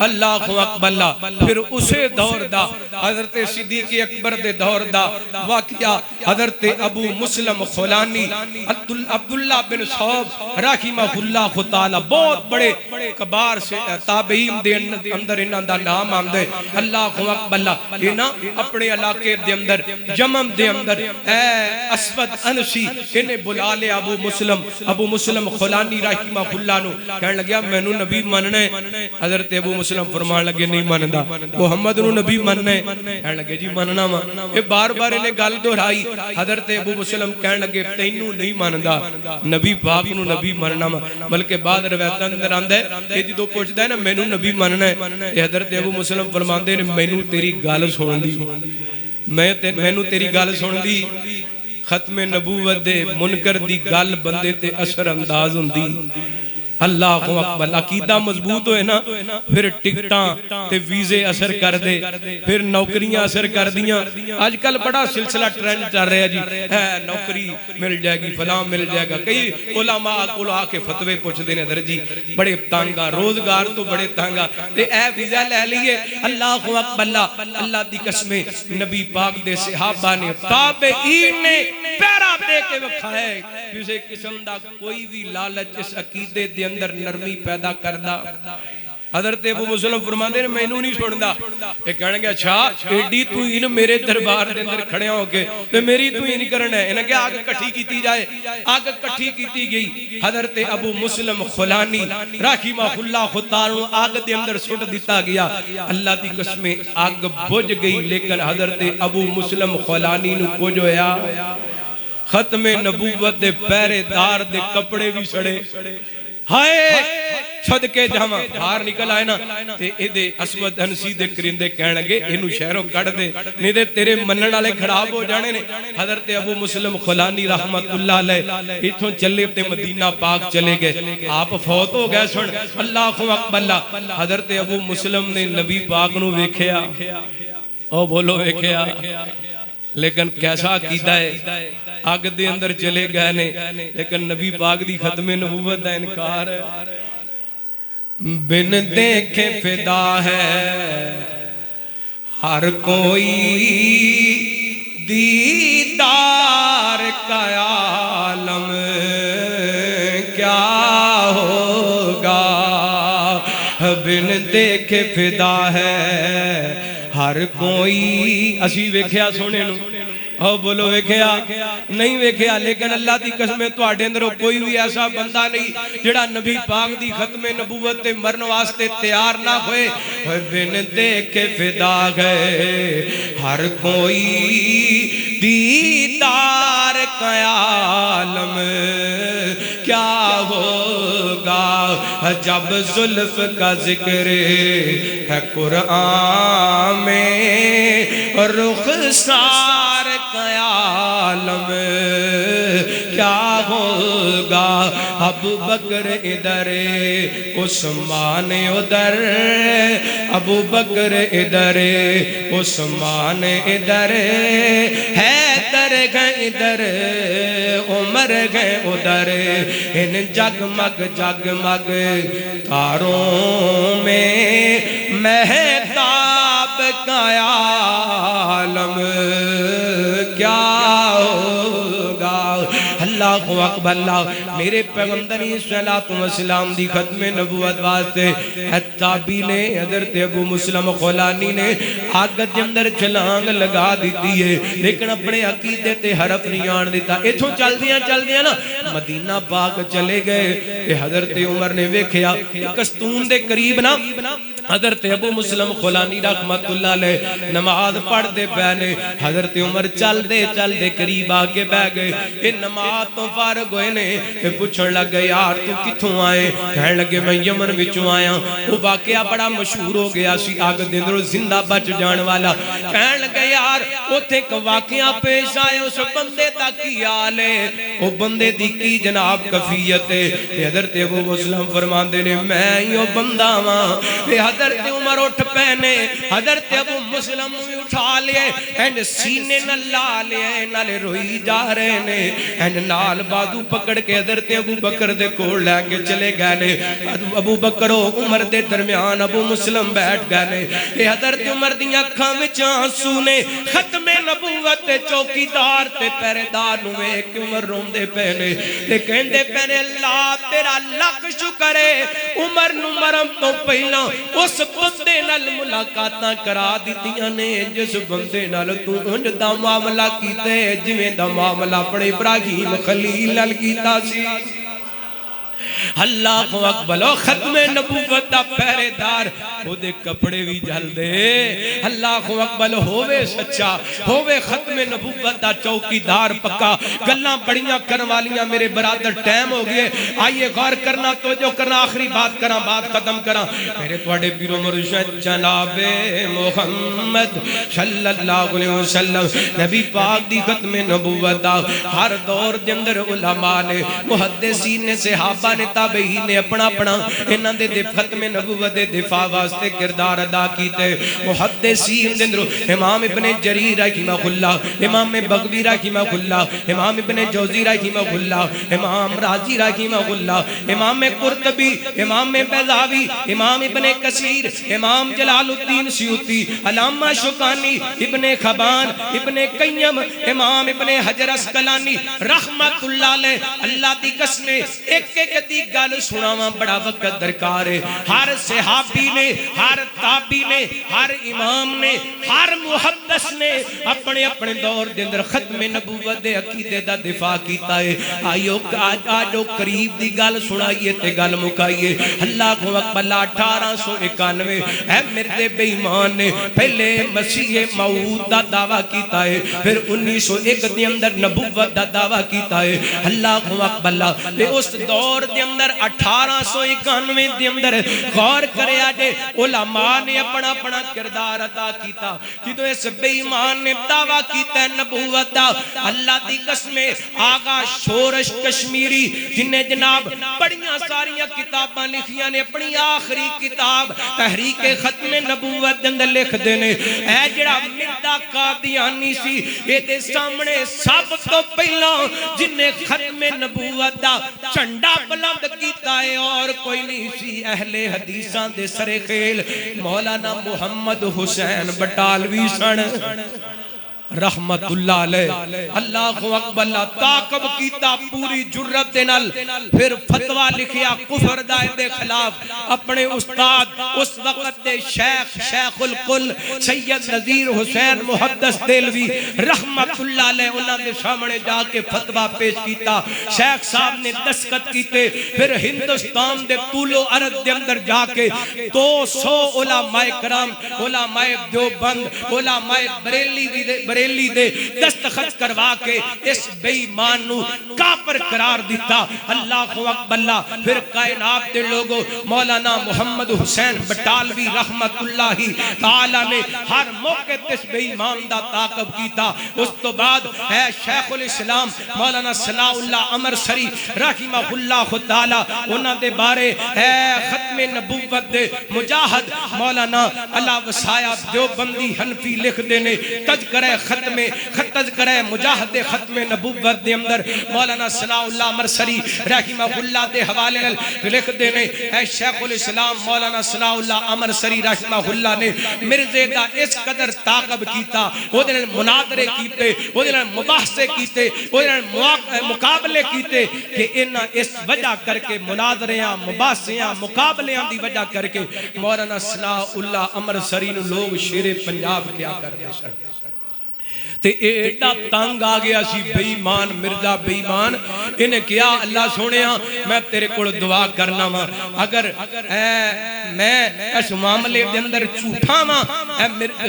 اللہ اکبر اللہ۔ پھر اسے دور دا حضرت صدیق اکبر دے دور دا واقعہ حضرت ابو مسلم خولانی عبداللہ بن صوب رحمہ اللہ تعالی، بہت بڑے کبار سے تابعین دے اندر انہاں دا نام آمدے۔ اللہ اکبر اللہ۔ یہ نا اپنے علاقے دے اندر جمم دے اندر اے اسود انسی انہیں بلا لے ابو مسلم خولانی رحمہ اللہ نو، کہنے لگیا میں نو نبی مننے۔ حضرت ابو مسلم مسلم فرمان لگے نہیں ماندا محمد نو نبی مننا ہے کہن لگے جی مننا وا اے بار بار انہیں گل دہرائی حضرت ابو مسلم کہن لگے تینوں نہیں ماندا نبی پاک نو نبی مننا وا بلکہ بعد روایتاں اندر آندا ہے کہ جدوں پوچھدا ہے نا مینوں نبی مننا ہے تے حضرت ابو مسلم فرماندے نے مینوں تیری گل سن دی مینوں تیری گل سن دی ختم نبوت دے منکر دی گل بندے تے اثر انداز ہوندی اللہ اکبر عقیدہ مضبوط ہوئے نا پھر ٹکٹاں تے ویزے اثر کر دے پھر نوکریاں اثر کر دیاں آج کل بڑا سلسلہ ٹرینڈ چل رہا جی نوکری مل جائے گی فلاں مل جائے گا کئی علماء کو آ کے فتوے پوچھ دینے در جی بڑے تانگا روزگار تو بڑے تانگا تے اے ویزا لے لیے اللہ اکبر اللہ دی قسمیں نبی پاک دے صحابہ نے تابعین نے پیرا دے کے وکھائے کسی قسم دا کوئی بھی لالچ اس عقیدے دے اندر نرمی پیدا کردا حضرت ابو مسلم فرماندے نے مینوں نہیں سندا اے کہن گے اچھا ایڈی تو ان میرے دربار دے اندر کھڑے ہو کے تے میری تو نہیں کرنا ہے انہاں کہ آگ کٹھی کیتی جائے آگ کٹھی کیتی گئی حضرت ابو مسلم خولانی رحمہ اللہ تعالی آگ دے اندر سٹ دتا گیا اللہ دی قسم آگ بجھ گئی لیکن حضرت ابو مسلم خولانی نو کچھ ہویا ختم نبوت دے پہرے دار دے کپڑے بھی سڑے ہائے صدقے جاواں باہر نکل آئے نا تے اے دے اسود ہنسی دے کرندے کہن لگے اینو شہروں کڈ دے نہیں تے تیرے منن والے خراب ہو جانے نے حضرت ابو مسلم خولانی رحمت اللہ علیہ ایتھوں چلے تے مدینہ پاک چلے گئے آپ فوت ہو گئے سن اللہ اکبر حضرت ابو مسلم نے نبی پاک نو ویکھیا او بولو ویکھیا لیکن کیسا عقیدہ ہے آگ دے اندر چلے گئے نے لیکن نبی پاک دی ختم نبوت دا انکار ہے بن دیکھے فدا ہے ہر کوئی دیدار کا عالم کیا ہوگا بن دیکھے فدا ہے ہر کوئی اسی ویکھیا سونے نو او بولو ویکھیا نہیں ویکھیا لیکن اللہ دی قسم تواڈے اندر کوئی بھی ایسا بندہ نہیں جڑا نبی پاک دی ختم نبوت تے مرن واسطے تیار نہ ہوئے بن دیکھے فدا گئے ہر کوئی دیدار کا عالم کیا ہوگا جب زلف کا ذکر ہے قرآن میں رخسار کا عالم کیا ہوگا ابو بکر ادھر عثمان ادھر ابو بکر ادھر عثمان ادھر حیدر گئے ادھر عمر گئے ادھر ان جگمگ جگمگ تاروں میں مہتاب کا عالم کیا ہوگا اللہ اکبر اللہ میرے پیغمبر صلوات و سلام دی ختم نبوت واسطے تابعی نے حضرت ابو مسلم خولانی نے آگ دے اندر چھلانگ لگا دیتی ہے لیکن اپنے عقیدے تے حرف نہیں آن دیتا ایتھوں چل دیاں نا مدینہ پاک چلے گئے حضرت عمر نے ویکھیا کستون دے قریب نا حضرت ابو مسلم خولانی رحمت اللہ علیہ نماز پڑھ دے پہنے حضرت عمر چل دے قریب آگے بہ گئے یہ نماز تو فارغ ہوئے نے پوچھن لگ گئے یار تو کتھوں آئے کہنے لگے میں یمن وچوں آیا وہ واقعہ بڑا مشہور ہو گیا سی آگ دے اندر زندہ بچ جان والا کہنے لگے یار اوتھے ایک واقعہ پیش آئے اس بندے دا کی حال ہے وہ بندے دی کی جناب کفیت ہے حضرت ابو مسلم فرماندے نے میں یو بندہ ہاں حضرت عمر اٹھ پہنے حضرت ابو مسلم اٹھا لئے اینڈ سینے نہ لا لئے نالے روئی جا رہے نے اینڈ نال بازو پکڑ کے حضرت ابو بکر دے کوڑ لے کے چلے گئے نے ابو بکر و عمر دے درمیان ابو مسلم بیٹھ گئے نے کہ حضرت عمر دیاں کھاں وچ آنسو نے ختم نبوت تے چوکی دار تے پہرے دار نو ایک عمر روم دے پہنے تے کہندے پہنے اللہ تیرا لاکھ شکر ہے عمر نو مرم تو پہلا اس بندے نال ملاقاتاں کرا دیتیاں نے جس بندے نال تو انج دا معاملہ کیتے جویں دا معاملہ اپنے ابراہیم خلیل نال کیتا سی اللہ اکبر ختم نبوت دا پہرے دار او دے کپڑے بھی جل دے اللہ اکبر ہووے سچا ہووے ختم نبوت دا چوکیدار پکا گلاں بڑیاں کرن والیاں میرے برادر ٹائم ہو گئے آئیے غور کرنا توجہ کرنا آخری بات کرنا بات ختم کرنا میرے تواڈے پیر و مرشد جناب محمد صلی اللہ علیہ وسلم نبی پاک دی ختم نبوت دا ہر دور دے اندر علماء نے محدثین نے صحابہ نے تابعین نے اپنا اپنا انہاں دے ختم نبوت دے دفاع واسطے کردار ادا کیتے محدثین دے اندر امام ابن جریر رحمہ اللہ امام بغوی رحمہ اللہ امام ابن جوزی رحمہ اللہ امام رازی رحمہ اللہ امام قرطبی امام بیضاوی امام ابن کثیر امام جلال الدین سیوطی علامہ شوکانی ابن خبان ابن قیم امام ابن حجر اسقلانی رحمت اللہ علیہ اللہ دی قسم ایک ایک دی گل سناواں بڑا وقت درکار ہے ہر صحابی نے ہر تابعی نے ہر امام نے ہر محدث نے اپنے اپنے دور دے اندر ختم نبوت دے عقیدے دا دفاع کیتا ہے آئیو آجو قریب دی گل سنائیے تے گل مکائیے اللہ کو اکبر 1891 اے مرد بے ایمان نے پہلے مسیح موعود دا دعویٰ کیتا ہے پھر 1901 دے اندر نبوت دا دعویٰ کیتا ہے اللہ کو اکبر تے اس دور دے اندر 1891 دے اندر غور کرے آجے علماء نے اپنا اپنا کردار عطا کیتا جدو اس بے ایمان نے دعویٰ کیتا ہے نبوت دا اللہ دی قسم آغا شورش کشمیری جنہیں جناب بڑیاں ساریاں کتاباں لکھیاں نے اپنی آخری کتاب تحریک ختم نبوت دندر لکھ دینے اے جڑا مردہ قادیانی سی یہ دے سامنے سب تو پہلا جنہیں ختم نبوت دا چنڈا بلند کیتا ہے اور کوئی نہیں سی اہل حدیثاں دے سر خیل مولانا محمد حسین بٹالوی سن رحمت اللہ علیہ اللہ اکبر اللہ تاقب کیتا پوری جرت نل پھر فتوہ لکھیا کفر دائے دے خلاف اپنے استاد اس وقت دے شیخ القل سید نذیر حسین محدث دلوی رحمت اللہ علیہ انہاں دے سامنے جا کے فتوہ پیش کیتا شیخ صاحب نے دستخط کیتے پھر ہندوستان دے طول و عرض دے اندر جا کے 200 علماء کرام علماء دیوبند علماء بریلی دے دستخط کروا کے اس بے ایمان نو کافر قرار دیتا اللہ اکبر اللہ پھر کائنات دے لوگوں مولانا محمد حسین بٹالوی رحمت اللہ تعالی نے ہر موقع اس بے ایمان دا تعاقب کیتا اس تو بعد ہے شیخ الاسلام مولانا صلاح اللہ عمر سری رحمہ اللہ تعالی انہاں دے بارے ہے ختم نبوت دے مجاہد مولانا اللہ وسایا دیوبندی حنفی لکھ دینے تذکرہ تذکرہ مجاہد ختم نبوت دے اندر مولانا صلاح اللہ مرسری رحمہ اللہ دے حوالے لکھ دینے اے شیخ الاسلام مولانا صلاح اللہ مرسری رحمہ اللہ نے مرزے دا اس قدر تعاقب کیتا وہ دن مناظرے کیتے وہ دن مباحثے کیتے وہ دن مقابلے کیتے کہ انہاں اس وجہ کر کے مناظریاں مباحثیاں مقابلیاں دی وجہ کر کے مولانا صلاح اللہ مرسری نو لوگ شیر پنجاب کیا کر دے سن تے ایڈا تنگ آ گیا سی بے ایمان مرزا بے ایمان انہیں کیا اللہ سونیا میں تیرے کو دعا کرنا ماں اگر میں اس معاملے دے اندر جھوٹا ماں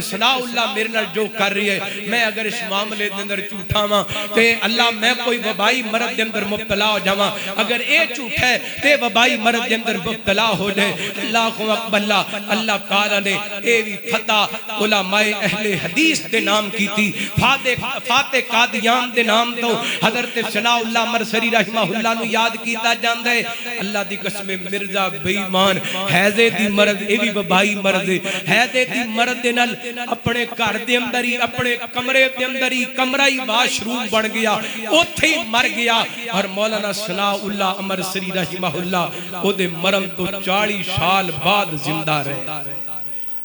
صلاح اللہ میرے نال جو کر رہی ہے میں اگر اس معاملے دے اندر جھوٹا ماں تے اللہ میں کوئی وبائی مرض دے اندر مبتلا ہو جاواں اگر اے جھوٹ ہے تے وبائی مرض دے اندر مبتلا ہو جائے اللہ اکبر اللہ اللہ تعالی نے اے بھی فتح علماء اہل حدیث دے نام کی تھی فاتح قادیان دے نام تو حضرت صلاح اللہ مرسری رحمہ اللہ نو یاد کیتا جاندہ ہے اللہ دی قسم مرزا بے ایمان حیضے دی مرض اے بھی وبائی مرض حیضے دی مرض دے نال اپنے گھر دے اندر ہی اپنے کمرے دے اندر ہی کمرہ ہی واش روم بن گیا اوتھے ہی مر گیا اور مولانا صلاح اللہ مرسری رحمہ اللہ او دے مرم تو 40 سال بعد زندہ رہے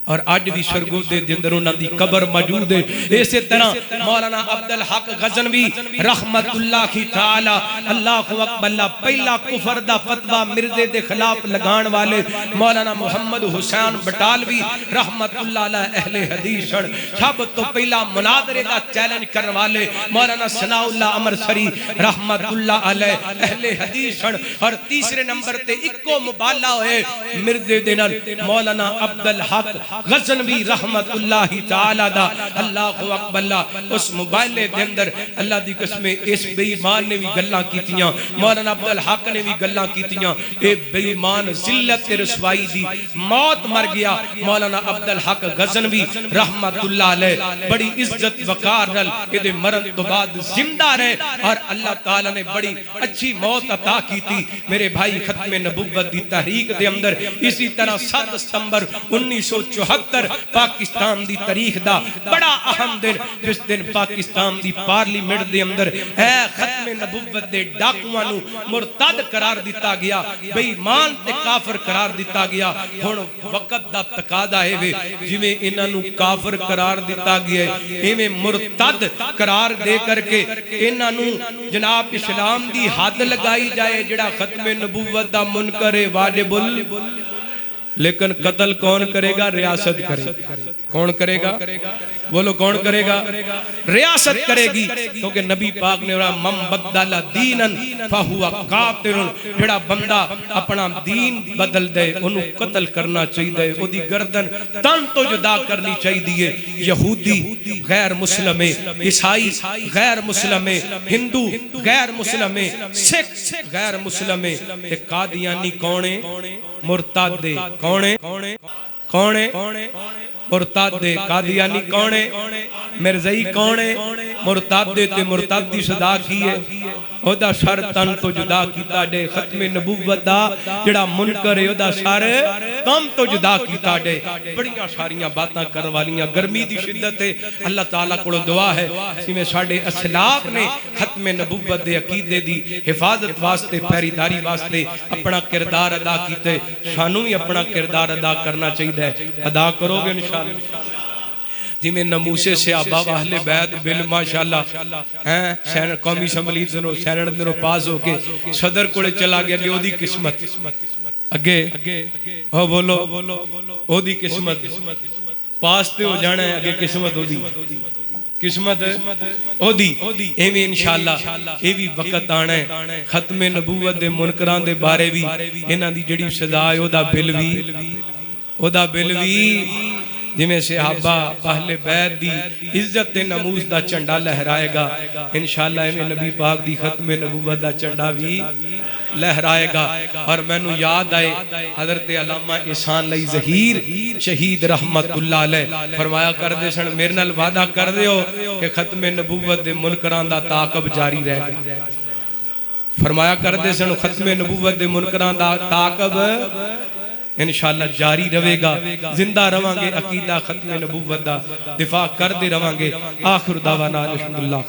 اور اج بھی سرگودے دے اندر انہاں دی قبر موجود ہے. اسی طرح مولانا عبدالحق غزنوی رحمت اللہ تعالی اللہ اکبر پہلا کفر دا فتوی مرزے دے خلاف لگان والے مولانا محمد حسین بٹالوی رحمت اللہ علیہ اہل حدیث سن. سب تو پہلا مناظرے دا چیلنج کرنے والے مولانا ثناء اللہ امرسری رحمت اللہ علیہ اہل حدیث سن. اور تیسرے نمبر تے اکو مبالہ ہوئے مرزے دے نال مولانا عبدالحق غزنوی رحمت اللہ تعالی دا اللہ اکبر. اس موبائلے دے اندر اللہ دی قسم اس بے ایمان نے بھی گلاں کیتیاں, مولانا عبدالحق نے بھی گلاں کیتیاں. اے بے ایمان ذلت رسوائی دی موت مر گیا. مولانا عبدالحق غزنوی رحمت اللہ علیہ بڑی عزت وقار نال اے مرن تو بعد زندہ رہے اور اللہ تعالی نے بڑی اچھی موت عطا کی تھی. میرے بھائی ختم نبوت دی تحریک دے اندر اسی طرح 7 ستمبر 1974 پاکستان دی تاریخ دا بڑا اہم دن, جس دن پاکستان دی پارلیمنٹ دے اندر اے ختم نبوت دے ڈاکواں نو مرتد قرار دیتا گیا, بے ایمان تے کافر قرار دیتا گیا. ہن وقت دا تقاضا ہے وے جویں انہاں نو کافر قرار دیتا گیا ایویں مرتد قرار دے کر کے انہاں نو جناب اسلام دی حد لگائی جائے جڑا ختم نبوت دا منکر واجب. لیکن قتل کون کرے گا؟ ریاست کرے گا. کون کرے گا؟ بولو کون کرے گا؟ ریاست کرے گی. کیونکہ نبی پاک نے من بدل دینن فہوا قاتل, جڑا بندہ اپنا دین بدل دے انہوں قتل کرنا چاہیے, او دی گردن تن تو جدا کرنی چاہیے. یہودی غیر مسلم, عیسائی غیر مسلم, ہندو غیر مسلم, سکھ غیر مسلم, قادیانی کونے مرتد کونے کونے مرتد قادیانی کونے مرزائی کونے مرتد تے مرتد دی صدا کی ہے او دا سر تن تو جدا کیتا دے. ختم نبوت دا جڑا منکر ہے او دا سر تن تو جدا کیتا دے. بڑیاں ساریاں باتاں کرن والیاں, گرمی دی شدت ہے. اللہ تعالیٰ کو دعا ہے جویں ساڈے اسلاف نے ختم نبوت دے عقیدے دی حفاظت واسطے پہریداری واسطے اپنا کردار ادا کیتے, سانوں بھی اپنا کردار ادا کرنا چاہیے. ادا کرو گے انشاءاللہ جی میں نموسے سے آبا و اہل بیت بل ماشاءاللہ قومی اسمبلی دنوں سینٹ دنوں پاس ہو کے صدر کوڑے چلا گیا کہ او دی قسمت اگے ہو بولو او دی قسمت پاس تے ہو جانا ہے, اگے قسمت ہو دی قسمت او دی ایویں انشاءاللہ اے بھی وقت آنا ہے. ختم نبوت دے منکران دے بارے بھی انہاں دی جڑی سزا ہے او دا بل وی جی میں صحابہ اہل بیت دی عزت نموز دا چنڈا لہرائے گا انشاءاللہ. میں نبی پاک دی ختم نبوت دا چنڈا بھی لہرائے گا. اور میں نو یاد آئے حضرت علامہ احسان علی ظہیر شہید رحمت اللہ علیہ فرمایا کر دے سن میرے نال وعدہ کر دے ہو کہ ختم نبوت دے منکران دا تعاقب جاری رہے گا. فرمایا کر دے سن ختم نبوت دے منکران دا تعاقب انشاءاللہ جاری رہے گا. زندہ رہاں گے عقیدہ ختم نبوت دا دفاع کر دے رہاں گے. آخر دعوانا الحمدللہ.